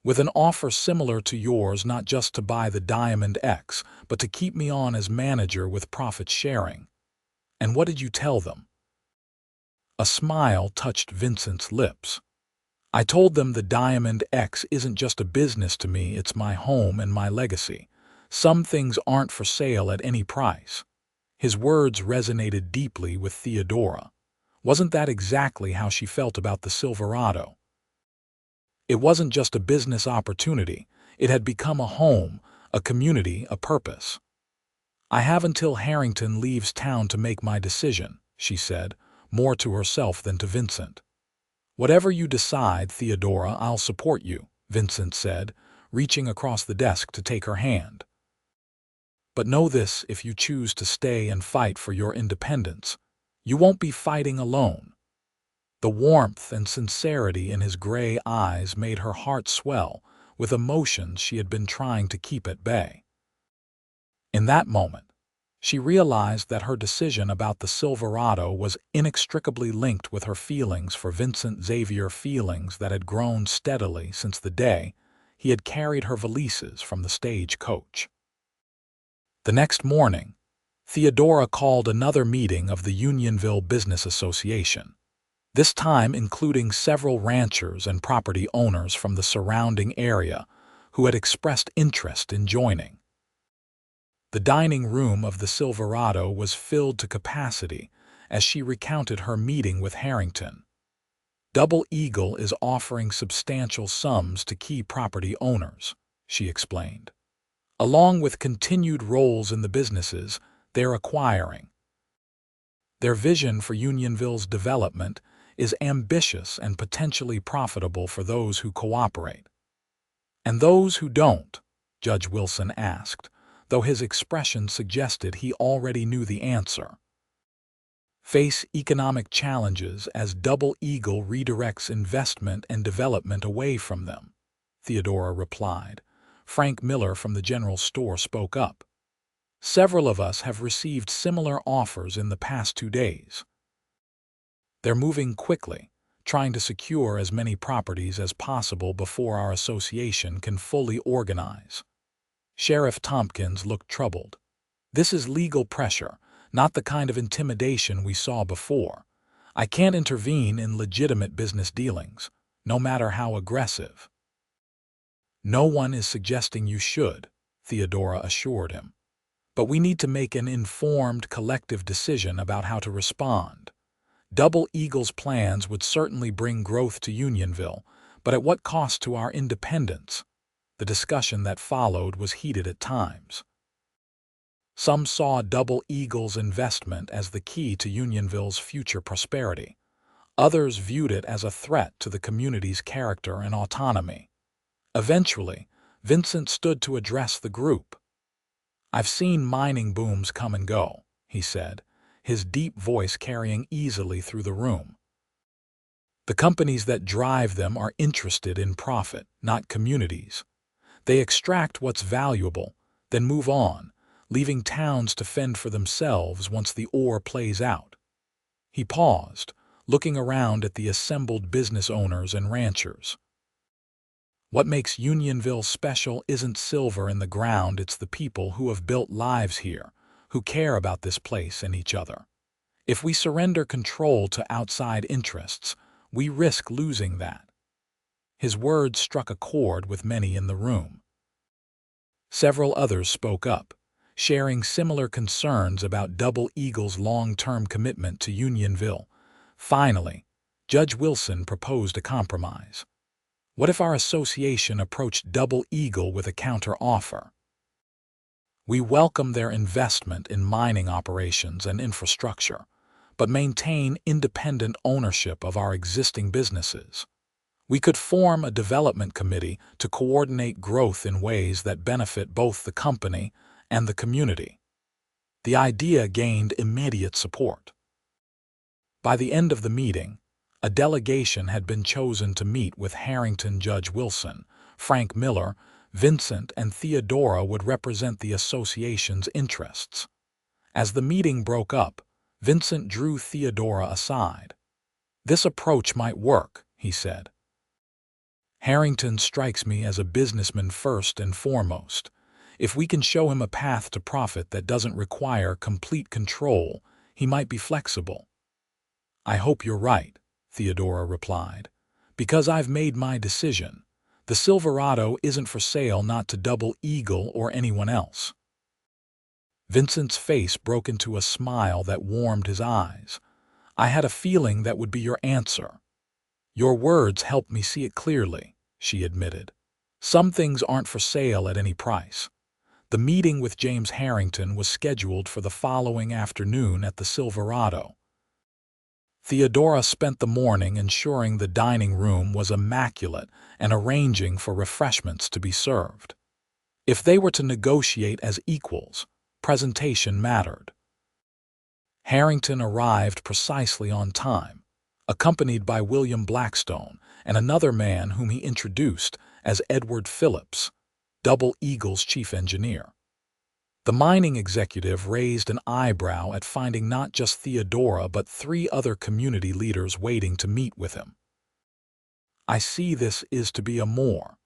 With an offer similar to yours, not just to buy the Diamond X, but to keep me on as manager with profit sharing. And what did you tell them? A smile touched Vincent's lips. I told them the Diamond X isn't just a business to me, it's my home and my legacy. Some things aren't for sale at any price. His words resonated deeply with Theodora. Wasn't that exactly how she felt about the Silverado? It wasn't just a business opportunity, it had become a home, a community, a purpose. I have until Harrington leaves town to make my decision, she said, more to herself than to Vincent. Whatever you decide, Theodora, I'll support you, Vincent said, reaching across the desk to take her hand. But know this, if you choose to stay and fight for your independence, you won't be fighting alone. The warmth and sincerity in his gray eyes made her heart swell with emotions she had been trying to keep at bay. In that moment, she realized that her decision about the Silverado was inextricably linked with her feelings for Vincent Xavier, feelings that had grown steadily since the day he had carried her valises from the stagecoach. The next morning, Theodora called another meeting of the Unionville Business Association, this time including several ranchers and property owners from the surrounding area who had expressed interest in joining. The dining room of the Silverado was filled to capacity as she recounted her meeting with Harrington. Double Eagle is offering substantial sums to key property owners, she explained, along with continued roles in the businesses they're acquiring. Their vision for Unionville's development is ambitious and potentially profitable for those who cooperate. And those who don't, Judge Wilson asked, though his expression suggested he already knew the answer. Face economic challenges as Double Eagle redirects investment and development away from them, Theodora replied. Frank Miller from the general store spoke up. Several of us have received similar offers in the past 2 days. They're moving quickly, trying to secure as many properties as possible before our association can fully organize. Sheriff Tompkins looked troubled. This is legal pressure, not the kind of intimidation we saw before. I can't intervene in legitimate business dealings, no matter how aggressive. No one is suggesting you should, Theodora assured him. But we need to make an informed, collective decision about how to respond. Double Eagle's plans would certainly bring growth to Unionville, but at what cost to our independence? The discussion that followed was heated at times. Some saw Double Eagle's investment as the key to Unionville's future prosperity. Others viewed it as a threat to the community's character and autonomy. Eventually, Vincent stood to address the group. I've seen mining booms come and go, he said, his deep voice carrying easily through the room. The companies that drive them are interested in profit, not communities. They extract what's valuable, then move on, leaving towns to fend for themselves once the ore plays out. He paused, looking around at the assembled business owners and ranchers. What makes Unionville special isn't silver in the ground, it's the people who have built lives here, who care about this place and each other. If we surrender control to outside interests, we risk losing that. His words struck a chord with many in the room. Several others spoke up, sharing similar concerns about Double Eagle's long-term commitment to Unionville. Finally, Judge Wilson proposed a compromise. What if our association approached Double Eagle with a counter-offer? We welcome their investment in mining operations and infrastructure, but maintain independent ownership of our existing businesses. We could form a development committee to coordinate growth in ways that benefit both the company and the community. The idea gained immediate support. By the end of the meeting, a delegation had been chosen to meet with Harrington. Judge Wilson, Frank Miller, Vincent, and Theodora would represent the association's interests. As the meeting broke up, Vincent drew Theodora aside. "This approach might work," he said. "Harrington strikes me as a businessman first and foremost. If we can show him a path to profit that doesn't require complete control, he might be flexible." "I hope you're right," Theodora replied, "because I've made my decision. The Silverado isn't for sale, not to Double Eagle or anyone else." Vincent's face broke into a smile that warmed his eyes. "I had a feeling that would be your answer." "Your words helped me see it clearly," she admitted. "Some things aren't for sale at any price." The meeting with James Harrington was scheduled for the following afternoon at the Silverado. Theodora spent the morning ensuring the dining room was immaculate and arranging for refreshments to be served. If they were to negotiate as equals, presentation mattered. Harrington arrived precisely on time, accompanied by William Blackstone and another man whom he introduced as Edward Phillips, Double Eagle's chief engineer. The mining executive raised an eyebrow at finding not just Theodora but 3 other community leaders waiting to meet with him. "I see this is to be a more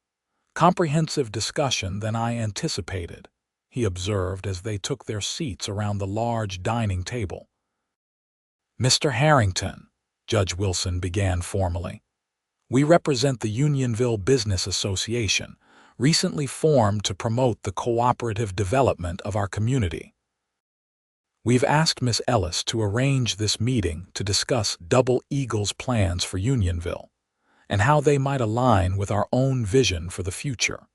comprehensive discussion than I anticipated," he observed as they took their seats around the large dining table. "Mr. Harrington," Judge Wilson began formally, "we represent the Unionville Business Association, recently formed to promote the cooperative development of our community. We've asked Miss Ellis to arrange this meeting to discuss Double Eagle's plans for Unionville and how they might align with our own vision for the future."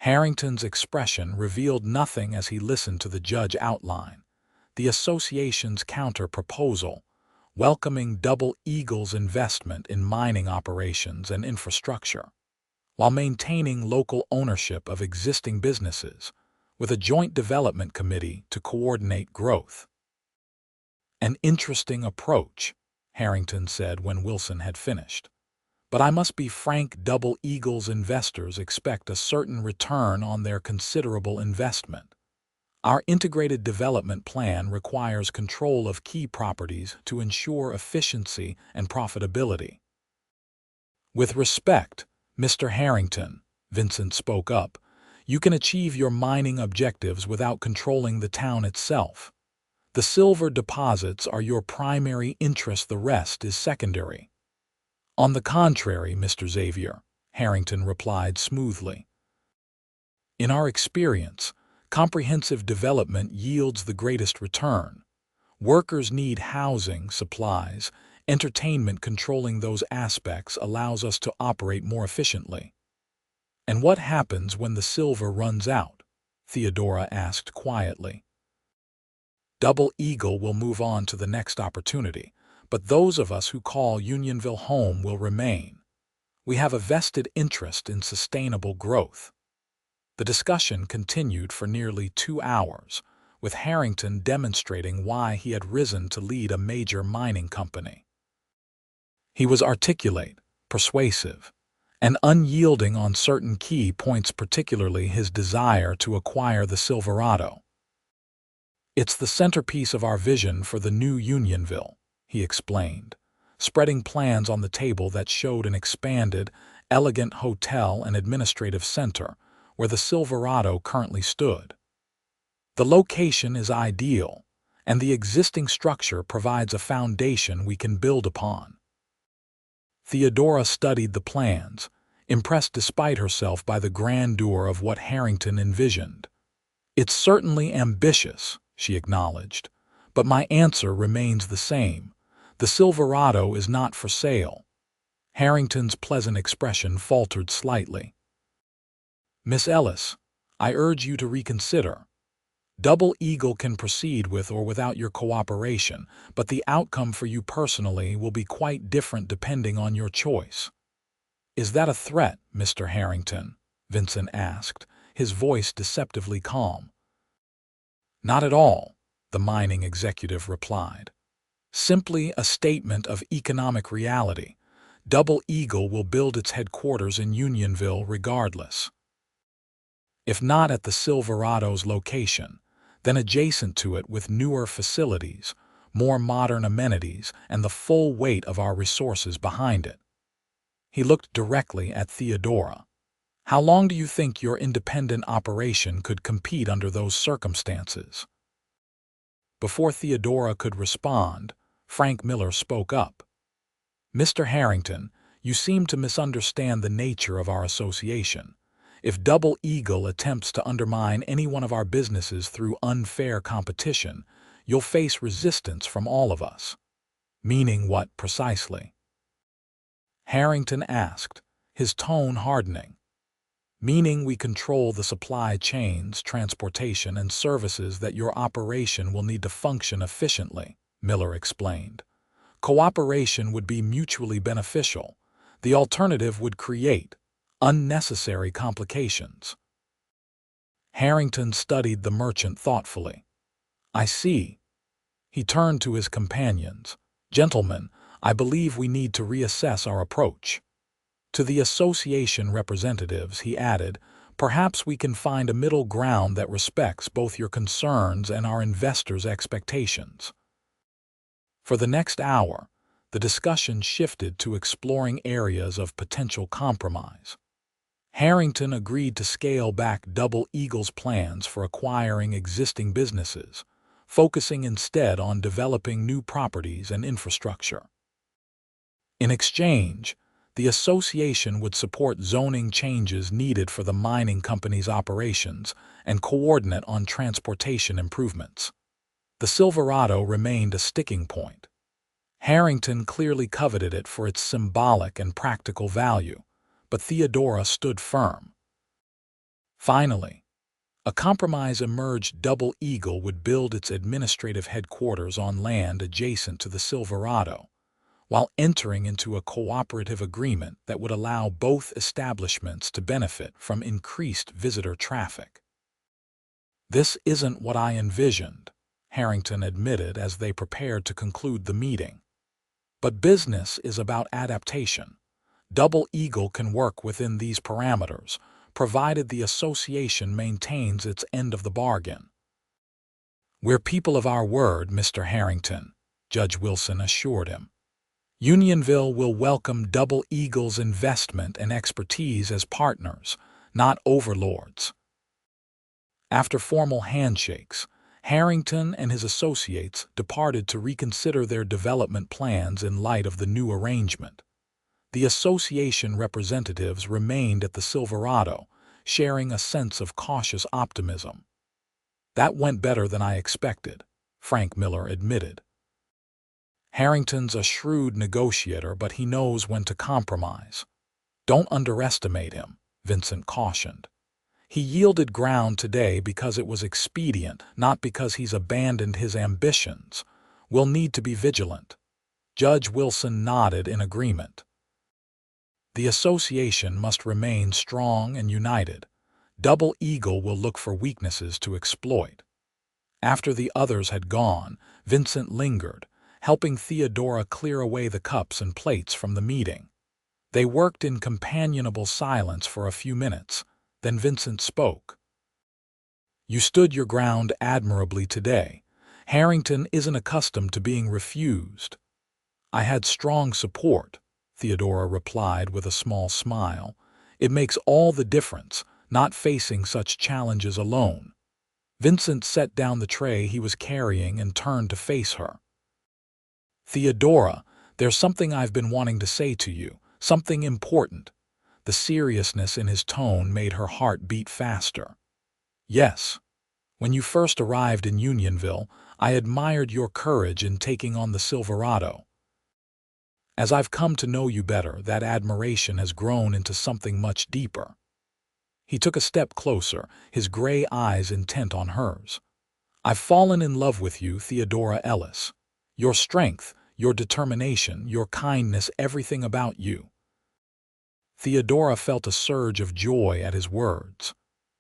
Harrington's expression revealed nothing as he listened to the judge outline the association's counter-proposal, welcoming Double Eagle's investment in mining operations and infrastructure, while maintaining local ownership of existing businesses, with a joint development committee to coordinate growth. "An interesting approach," Harrington said when Wilson had finished. "But I must be frank, Double Eagle's investors expect a certain return on their considerable investment. Our integrated development plan requires control of key properties to ensure efficiency and profitability." "With respect, Mr. Harrington," Vincent spoke up, "you can achieve your mining objectives without controlling the town itself. The silver deposits are your primary interest, the rest is secondary." "On the contrary, Mr. Xavier," Harrington replied smoothly. "In our experience, comprehensive development yields the greatest return. Workers need housing, supplies, entertainment. Controlling those aspects allows us to operate more efficiently." "And what happens when the silver runs out?" Theodora asked quietly. "Double Eagle will move on to the next opportunity, but those of us who call Unionville home will remain. We have a vested interest in sustainable growth." The discussion continued for nearly 2 hours, with Harrington demonstrating why he had risen to lead a major mining company. He was articulate, persuasive, and unyielding on certain key points, particularly his desire to acquire the Silverado. "It's the centerpiece of our vision for the new Unionville," he explained, spreading plans on the table that showed an expanded, elegant hotel and administrative center where the Silverado currently stood. "The location is ideal, and the existing structure provides a foundation we can build upon." Theodora studied the plans, impressed despite herself by the grandeur of what Harrington envisioned. It's certainly ambitious, she acknowledged, but my answer remains the same. The Silverado is not for sale. Harrington's pleasant expression faltered slightly. Miss Ellis, I urge you to reconsider. Double Eagle can proceed with or without your cooperation, but the outcome for you personally will be quite different depending on your choice. Is that a threat, Mr. Harrington? Vincent asked, his voice deceptively calm. Not at all, the mining executive replied. Simply a statement of economic reality. Double Eagle will build its headquarters in Unionville regardless. If not at the Silverado's location, then adjacent to it with newer facilities, more modern amenities, and the full weight of our resources behind it. He looked directly at Theodora. How long do you think your independent operation could compete under those circumstances? Before Theodora could respond, Frank Miller spoke up. Mr. Harrington, you seem to misunderstand the nature of our association. If Double Eagle attempts to undermine any one of our businesses through unfair competition, you'll face resistance from all of us. Meaning what precisely? Harrington asked, his tone hardening. Meaning we control the supply chains, transportation, and services that your operation will need to function efficiently, Miller explained. Cooperation would be mutually beneficial. The alternative would create unnecessary complications. Harrington studied the merchant thoughtfully. I see. He turned to his companions. Gentlemen, I believe we need to reassess our approach. To the association representatives, he added, perhaps we can find a middle ground that respects both your concerns and our investors' expectations. For the next hour, the discussion shifted to exploring areas of potential compromise. Harrington agreed to scale back Double Eagle's plans for acquiring existing businesses, focusing instead on developing new properties and infrastructure. In exchange, the association would support zoning changes needed for the mining company's operations and coordinate on transportation improvements. The Silverado remained a sticking point. Harrington clearly coveted it for its symbolic and practical value, but Theodora stood firm. Finally, a compromise emerged. Double Eagle would build its administrative headquarters on land adjacent to the Silverado, while entering into a cooperative agreement that would allow both establishments to benefit from increased visitor traffic. This isn't what I envisioned, Harrington admitted as they prepared to conclude the meeting. But business is about adaptation. Double Eagle can work within these parameters, provided the association maintains its end of the bargain. We're people of our word, Mr. Harrington, Judge Wilson assured him. Unionville will welcome Double Eagle's investment and expertise as partners, not overlords. After formal handshakes, Harrington and his associates departed to reconsider their development plans in light of the new arrangement. The association representatives remained at the Silverado, sharing a sense of cautious optimism. That went better than I expected, Frank Miller admitted. Harrington's a shrewd negotiator, but he knows when to compromise. Don't underestimate him, Vincent cautioned. He yielded ground today because it was expedient, not because he's abandoned his ambitions. We'll need to be vigilant. Judge Wilson nodded in agreement. The association must remain strong and united. Double Eagle will look for weaknesses to exploit. After the others had gone, Vincent lingered, helping Theodora clear away the cups and plates from the meeting. They worked in companionable silence for a few minutes. Then Vincent spoke. You stood your ground admirably today. Harrington isn't accustomed to being refused. I had strong support, Theodora replied with a small smile. It makes all the difference, not facing such challenges alone. Vincent set down the tray he was carrying and turned to face her. Theodora, there's something I've been wanting to say to you, something important. The seriousness in his tone made her heart beat faster. Yes, When you first arrived in Unionville, I admired your courage in taking on the Silverado. As I've come to know you better, that admiration has grown into something much deeper." He took a step closer, his gray eyes intent on hers. "I've fallen in love with you, Theodora Ellis. Your strength, your determination, your kindness, everything about you." Theodora felt a surge of joy at his words.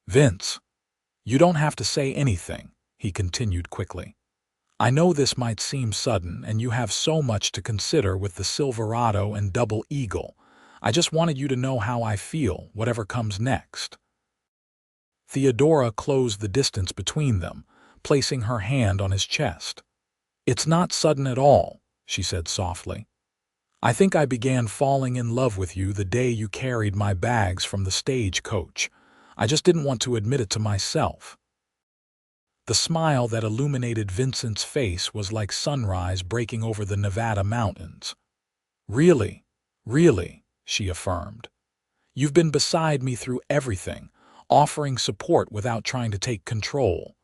"Vince, you don't have to say anything," he continued quickly. "I know this might seem sudden, and you have so much to consider with the Silverado and Double Eagle. I just wanted you to know how I feel, whatever comes next." Theodora closed the distance between them, placing her hand on his chest. "It's not sudden at all," she said softly. "I think I began falling in love with you the day you carried my bags from the stagecoach. I just didn't want to admit it to myself." The smile that illuminated Vincent's face was like sunrise breaking over the Nevada mountains. "Really, really," she affirmed. "You've been beside me through everything, offering support without trying to take control.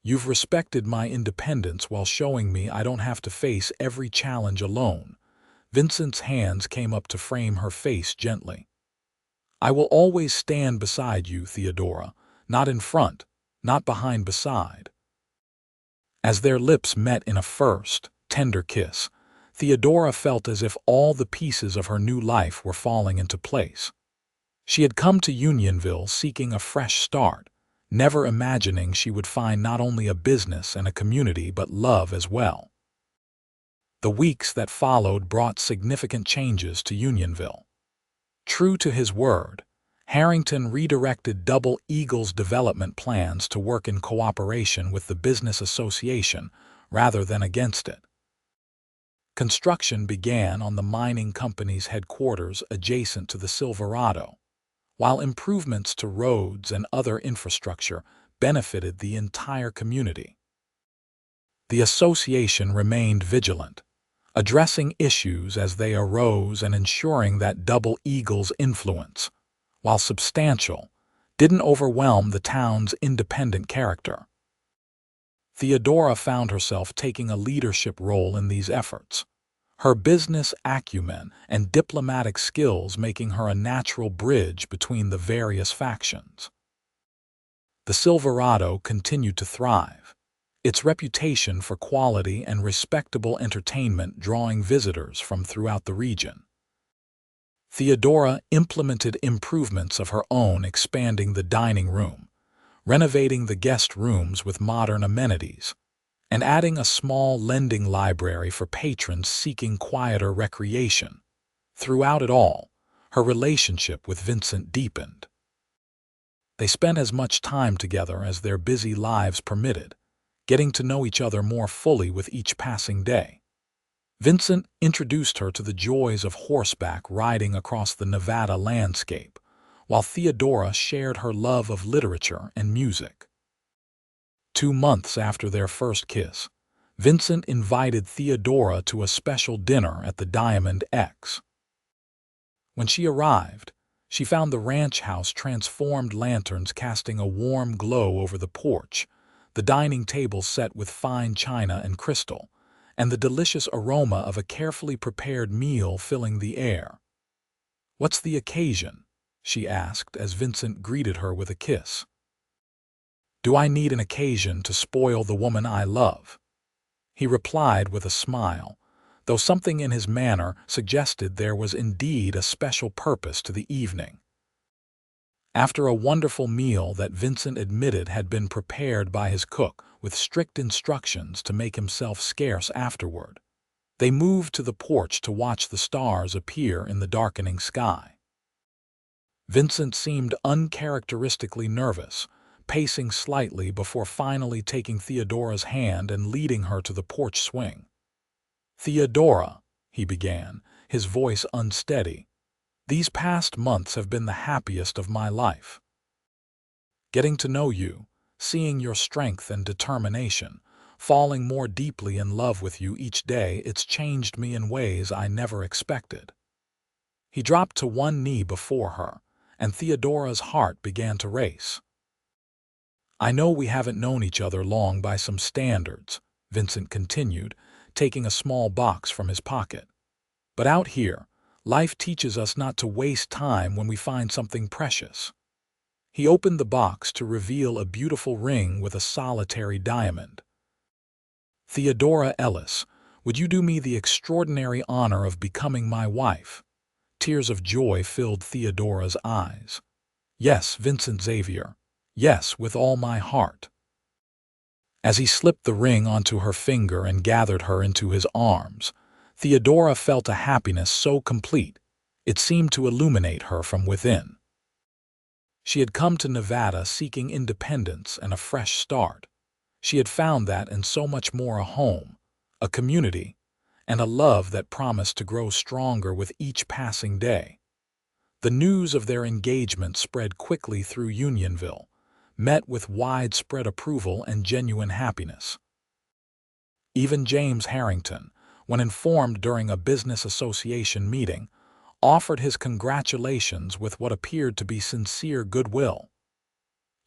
You've respected my independence while showing me I don't have to face every challenge alone." Vincent's hands came up to frame her face gently. "I will always stand beside you, Theodora, not in front, not behind, beside." As their lips met in a first, tender kiss, Theodora felt as if all the pieces of her new life were falling into place. She had come to Unionville seeking a fresh start, never imagining she would find not only a business and a community but love as well. The weeks that followed brought significant changes to Unionville. True to his word, Harrington redirected Double Eagle's development plans to work in cooperation with the business association rather than against it. Construction began on the mining company's headquarters adjacent to the Silverado, while improvements to roads and other infrastructure benefited the entire community. The association remained vigilant, addressing issues as they arose and ensuring that Double Eagle's influence, while substantial, didn't overwhelm the town's independent character. Theodora found herself taking a leadership role in these efforts, her business acumen and diplomatic skills making her a natural bridge between the various factions. The Silverado continued to thrive, its reputation for quality and respectable entertainment drawing visitors from throughout the region. Theodora implemented improvements of her own, expanding the dining room, renovating the guest rooms with modern amenities, and adding a small lending library for patrons seeking quieter recreation. Throughout it all, her relationship with Vincent deepened. They spent as much time together as their busy lives permitted, getting to know each other more fully with each passing day. Vincent introduced her to the joys of horseback riding across the Nevada landscape, while Theodora shared her love of literature and music. 2 months after their first kiss, Vincent invited Theodora to a special dinner at the Diamond X. When she arrived, she found the ranch house transformed, lanterns casting a warm glow over the porch, the dining table set with fine china and crystal, and the delicious aroma of a carefully prepared meal filling the air. "What's the occasion?" she asked as Vincent greeted her with a kiss. "Do I need an occasion to spoil the woman I love?" he replied with a smile, though something in his manner suggested there was indeed a special purpose to the evening. After a wonderful meal that Vincent admitted had been prepared by his cook with strict instructions to make himself scarce afterward, they moved to the porch to watch the stars appear in the darkening sky. Vincent seemed uncharacteristically nervous, pacing slightly before finally taking Theodora's hand and leading her to the porch swing. "Theodora," he began, his voice unsteady, "these past months have been the happiest of my life. Getting to know you, seeing your strength and determination, falling more deeply in love with you each day, it's changed me in ways I never expected." He dropped to one knee before her, and Theodora's heart began to race. I know we haven't known each other long by some standards, Vincent continued, taking a small box from his pocket. But out here, life teaches us not to waste time when we find something precious. He opened the box to reveal a beautiful ring with a solitary diamond. Theodora Ellis, would you do me the extraordinary honor of becoming my wife? Tears of joy filled Theodora's eyes. Yes, Vincent Xavier. Yes, with all my heart. As he slipped the ring onto her finger and gathered her into his arms, Theodora felt a happiness so complete, it seemed to illuminate her from within. She had come to Nevada seeking independence and a fresh start. She had found that and so much more: a home, a community, and a love that promised to grow stronger with each passing day. The news of their engagement spread quickly through Unionville, met with widespread approval and genuine happiness. Even James Harrington, when informed during a business association meeting, offered his congratulations with what appeared to be sincere goodwill.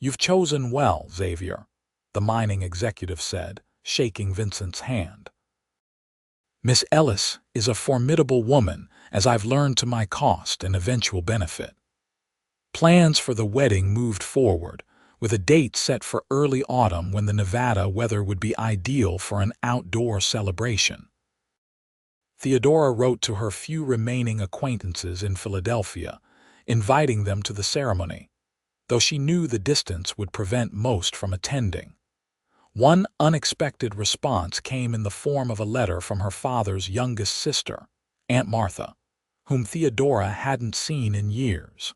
"You've chosen well, Xavier," the mining executive said, shaking Vincent's hand. "Miss Ellis is a formidable woman, as I've learned to my cost and eventual benefit." Plans for the wedding moved forward, with a date set for early autumn when the Nevada weather would be ideal for an outdoor celebration. Theodora wrote to her few remaining acquaintances in Philadelphia, inviting them to the ceremony, though she knew the distance would prevent most from attending. One unexpected response came in the form of a letter from her father's youngest sister, Aunt Martha, whom Theodora hadn't seen in years.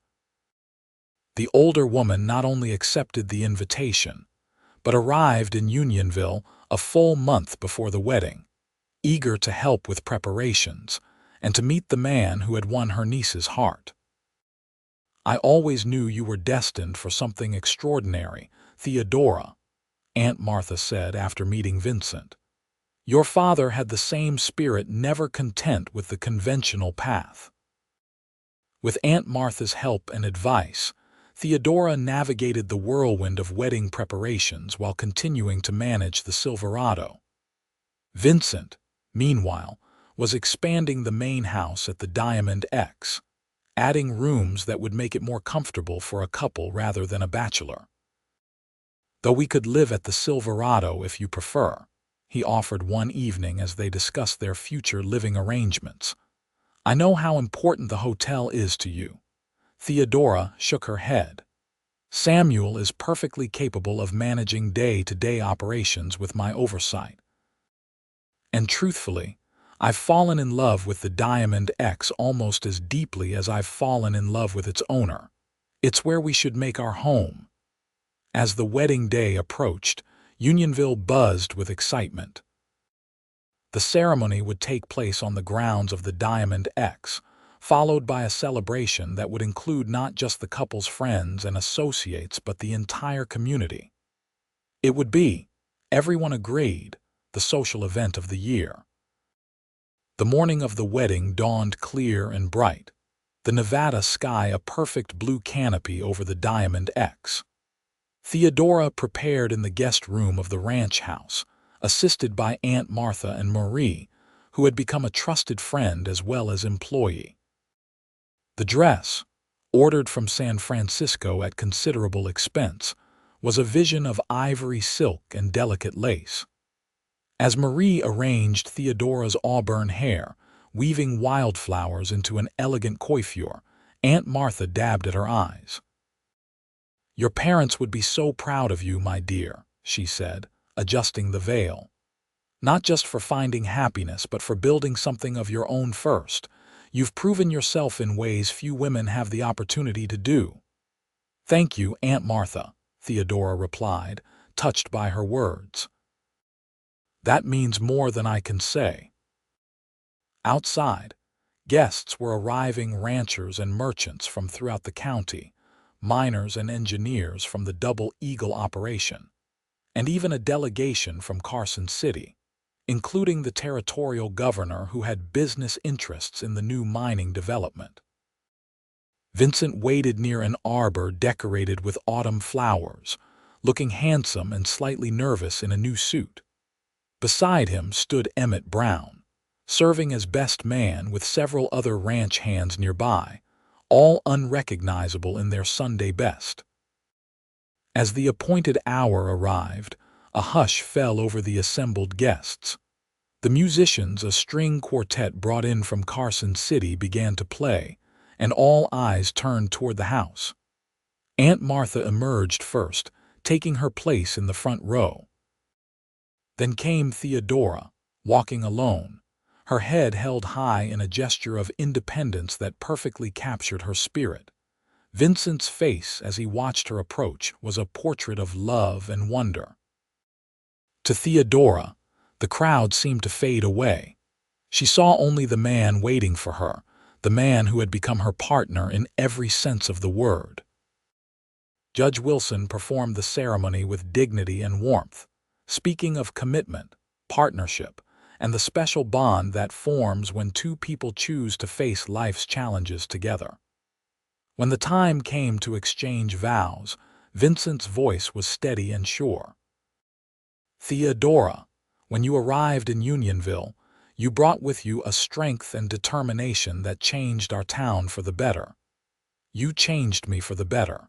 The older woman not only accepted the invitation, but arrived in Unionville a full month before the wedding, eager to help with preparations and to meet the man who had won her niece's heart. "I always knew you were destined for something extraordinary, Theodora," Aunt Martha said after meeting Vincent. "Your father had the same spirit, never content with the conventional path." With Aunt Martha's help and advice, Theodora navigated the whirlwind of wedding preparations while continuing to manage the Silverado. Vincent, meanwhile, was expanding the main house at the Diamond X, adding rooms that would make it more comfortable for a couple rather than a bachelor. "Though we could live at the Silverado if you prefer," he offered one evening as they discussed their future living arrangements. "I know how important the hotel is to you." Theodora shook her head. "Samuel is perfectly capable of managing day-to-day operations with my oversight. And truthfully, I've fallen in love with the Diamond X almost as deeply as I've fallen in love with its owner. It's where we should make our home." As the wedding day approached, Unionville buzzed with excitement. The ceremony would take place on the grounds of the Diamond X, followed by a celebration that would include not just the couple's friends and associates but the entire community. It would be, everyone agreed, the social event of the year. The morning of the wedding dawned clear and bright, the Nevada sky a perfect blue canopy over the Diamond X. Theodora prepared in the guest room of the ranch house, assisted by Aunt Martha and Marie, who had become a trusted friend as well as employee. The dress, ordered from San Francisco at considerable expense, was a vision of ivory silk and delicate lace. As Marie arranged Theodora's auburn hair, weaving wildflowers into an elegant coiffure, Aunt Martha dabbed at her eyes. "Your parents would be so proud of you, my dear," she said, adjusting the veil. "Not just for finding happiness, but for building something of your own first. You've proven yourself in ways few women have the opportunity to do." "Thank you, Aunt Martha," Theodora replied, touched by her words. "That means more than I can say." Outside, guests were arriving: ranchers and merchants from throughout the county, miners and engineers from the Double Eagle operation, and even a delegation from Carson City, including the territorial governor who had business interests in the new mining development. Vincent waited near an arbor decorated with autumn flowers, looking handsome and slightly nervous in a new suit. Beside him stood Emmett Brown, serving as best man with several other ranch hands nearby, all unrecognizable in their Sunday best. As the appointed hour arrived, a hush fell over the assembled guests. The musicians, a string quartet brought in from Carson City, began to play, and all eyes turned toward the house. Aunt Martha emerged first, taking her place in the front row. Then came Theodora, walking alone, her head held high in a gesture of independence that perfectly captured her spirit. Vincent's face, as he watched her approach, was a portrait of love and wonder. To Theodora, the crowd seemed to fade away. She saw only the man waiting for her, the man who had become her partner in every sense of the word. Judge Wilson performed the ceremony with dignity and warmth, speaking of commitment, partnership, and the special bond that forms when two people choose to face life's challenges together. When the time came to exchange vows, Vincent's voice was steady and sure. Theodora, when you arrived in Unionville, you brought with you a strength and determination that changed our town for the better. You changed me for the better.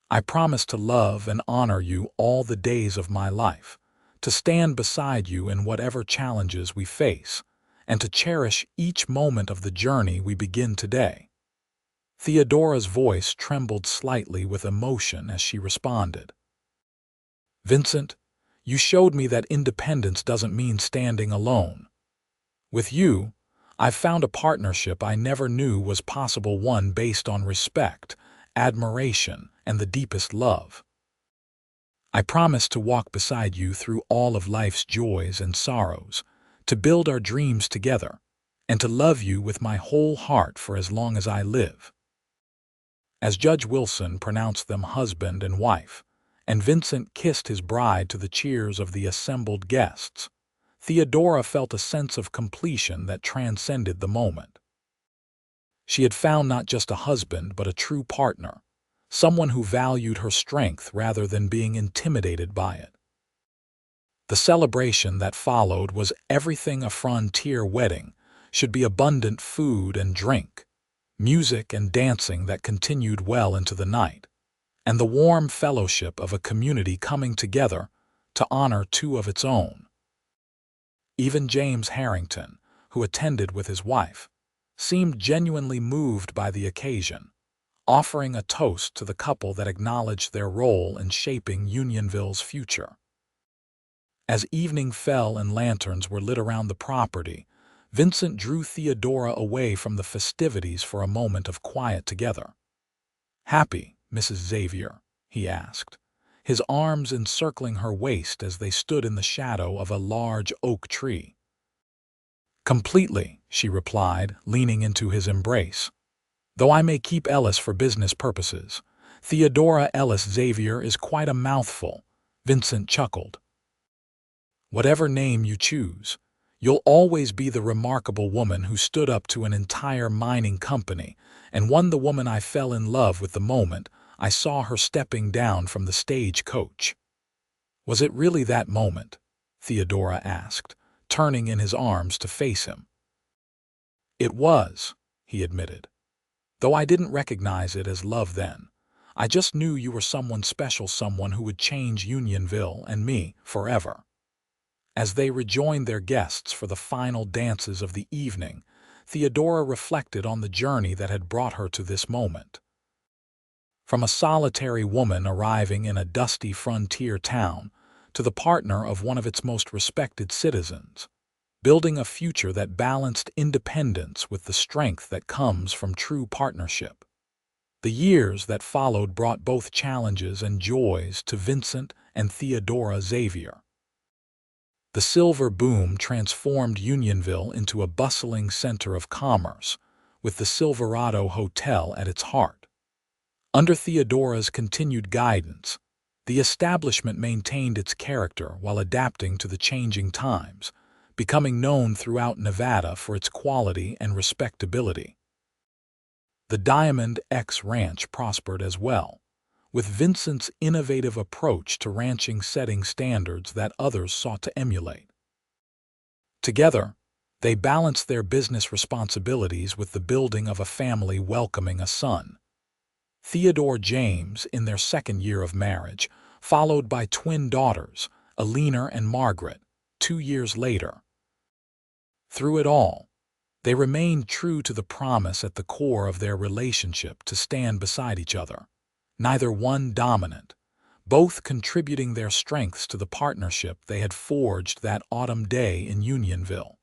I promise to love and honor you all the days of my life, to stand beside you in whatever challenges we face, and to cherish each moment of the journey we begin today. Theodora's voice trembled slightly with emotion as she responded. Vincent, you showed me that independence doesn't mean standing alone. With you, I've found a partnership I never knew was possible, one based on respect, admiration, and the deepest love. I promise to walk beside you through all of life's joys and sorrows, to build our dreams together, and to love you with my whole heart for as long as I live. As Judge Wilson pronounced them husband and wife, and Vincent kissed his bride to the cheers of the assembled guests, Theodora felt a sense of completion that transcended the moment. She had found not just a husband but a true partner, someone who valued her strength rather than being intimidated by it. The celebration that followed was everything a frontier wedding should be: abundant food and drink, music and dancing that continued well into the night, and the warm fellowship of a community coming together to honor two of its own. Even James Harrington, who attended with his wife, seemed genuinely moved by the occasion, offering a toast to the couple that acknowledged their role in shaping Unionville's future. As evening fell and lanterns were lit around the property, Vincent drew Theodora away from the festivities for a moment of quiet together. "Happy, Mrs. Xavier?" he asked, his arms encircling her waist as they stood in the shadow of a large oak tree. "Completely," she replied, leaning into his embrace. "Though I may keep Ellis for business purposes, Theodora Ellis Xavier is quite a mouthful," Vincent chuckled. "Whatever name you choose, you'll always be the remarkable woman who stood up to an entire mining company and won the woman I fell in love with the moment I saw her stepping down from the stagecoach." "Was it really that moment?" Theodora asked, turning in his arms to face him. "It was," he admitted. "Though I didn't recognize it as love then. I just knew you were someone special, someone who would change Unionville and me forever." As they rejoined their guests for the final dances of the evening, Theodora reflected on the journey that had brought her to this moment. From a solitary woman arriving in a dusty frontier town to the partner of one of its most respected citizens, building a future that balanced independence with the strength that comes from true partnership. The years that followed brought both challenges and joys to Vincent and Theodora Xavier. The silver boom transformed Unionville into a bustling center of commerce, with the Silverado Hotel at its heart. Under Theodora's continued guidance, the establishment maintained its character while adapting to the changing times, becoming known throughout Nevada for its quality and respectability. The Diamond X Ranch prospered as well, with Vincent's innovative approach to ranching setting standards that others sought to emulate. Together, they balanced their business responsibilities with the building of a family welcoming a son, Theodore James, in their second year of marriage, followed by twin daughters, Alina and Margaret, 2 years later. Through it all, they remained true to the promise at the core of their relationship to stand beside each other, neither one dominant, both contributing their strengths to the partnership they had forged that autumn day in Unionville.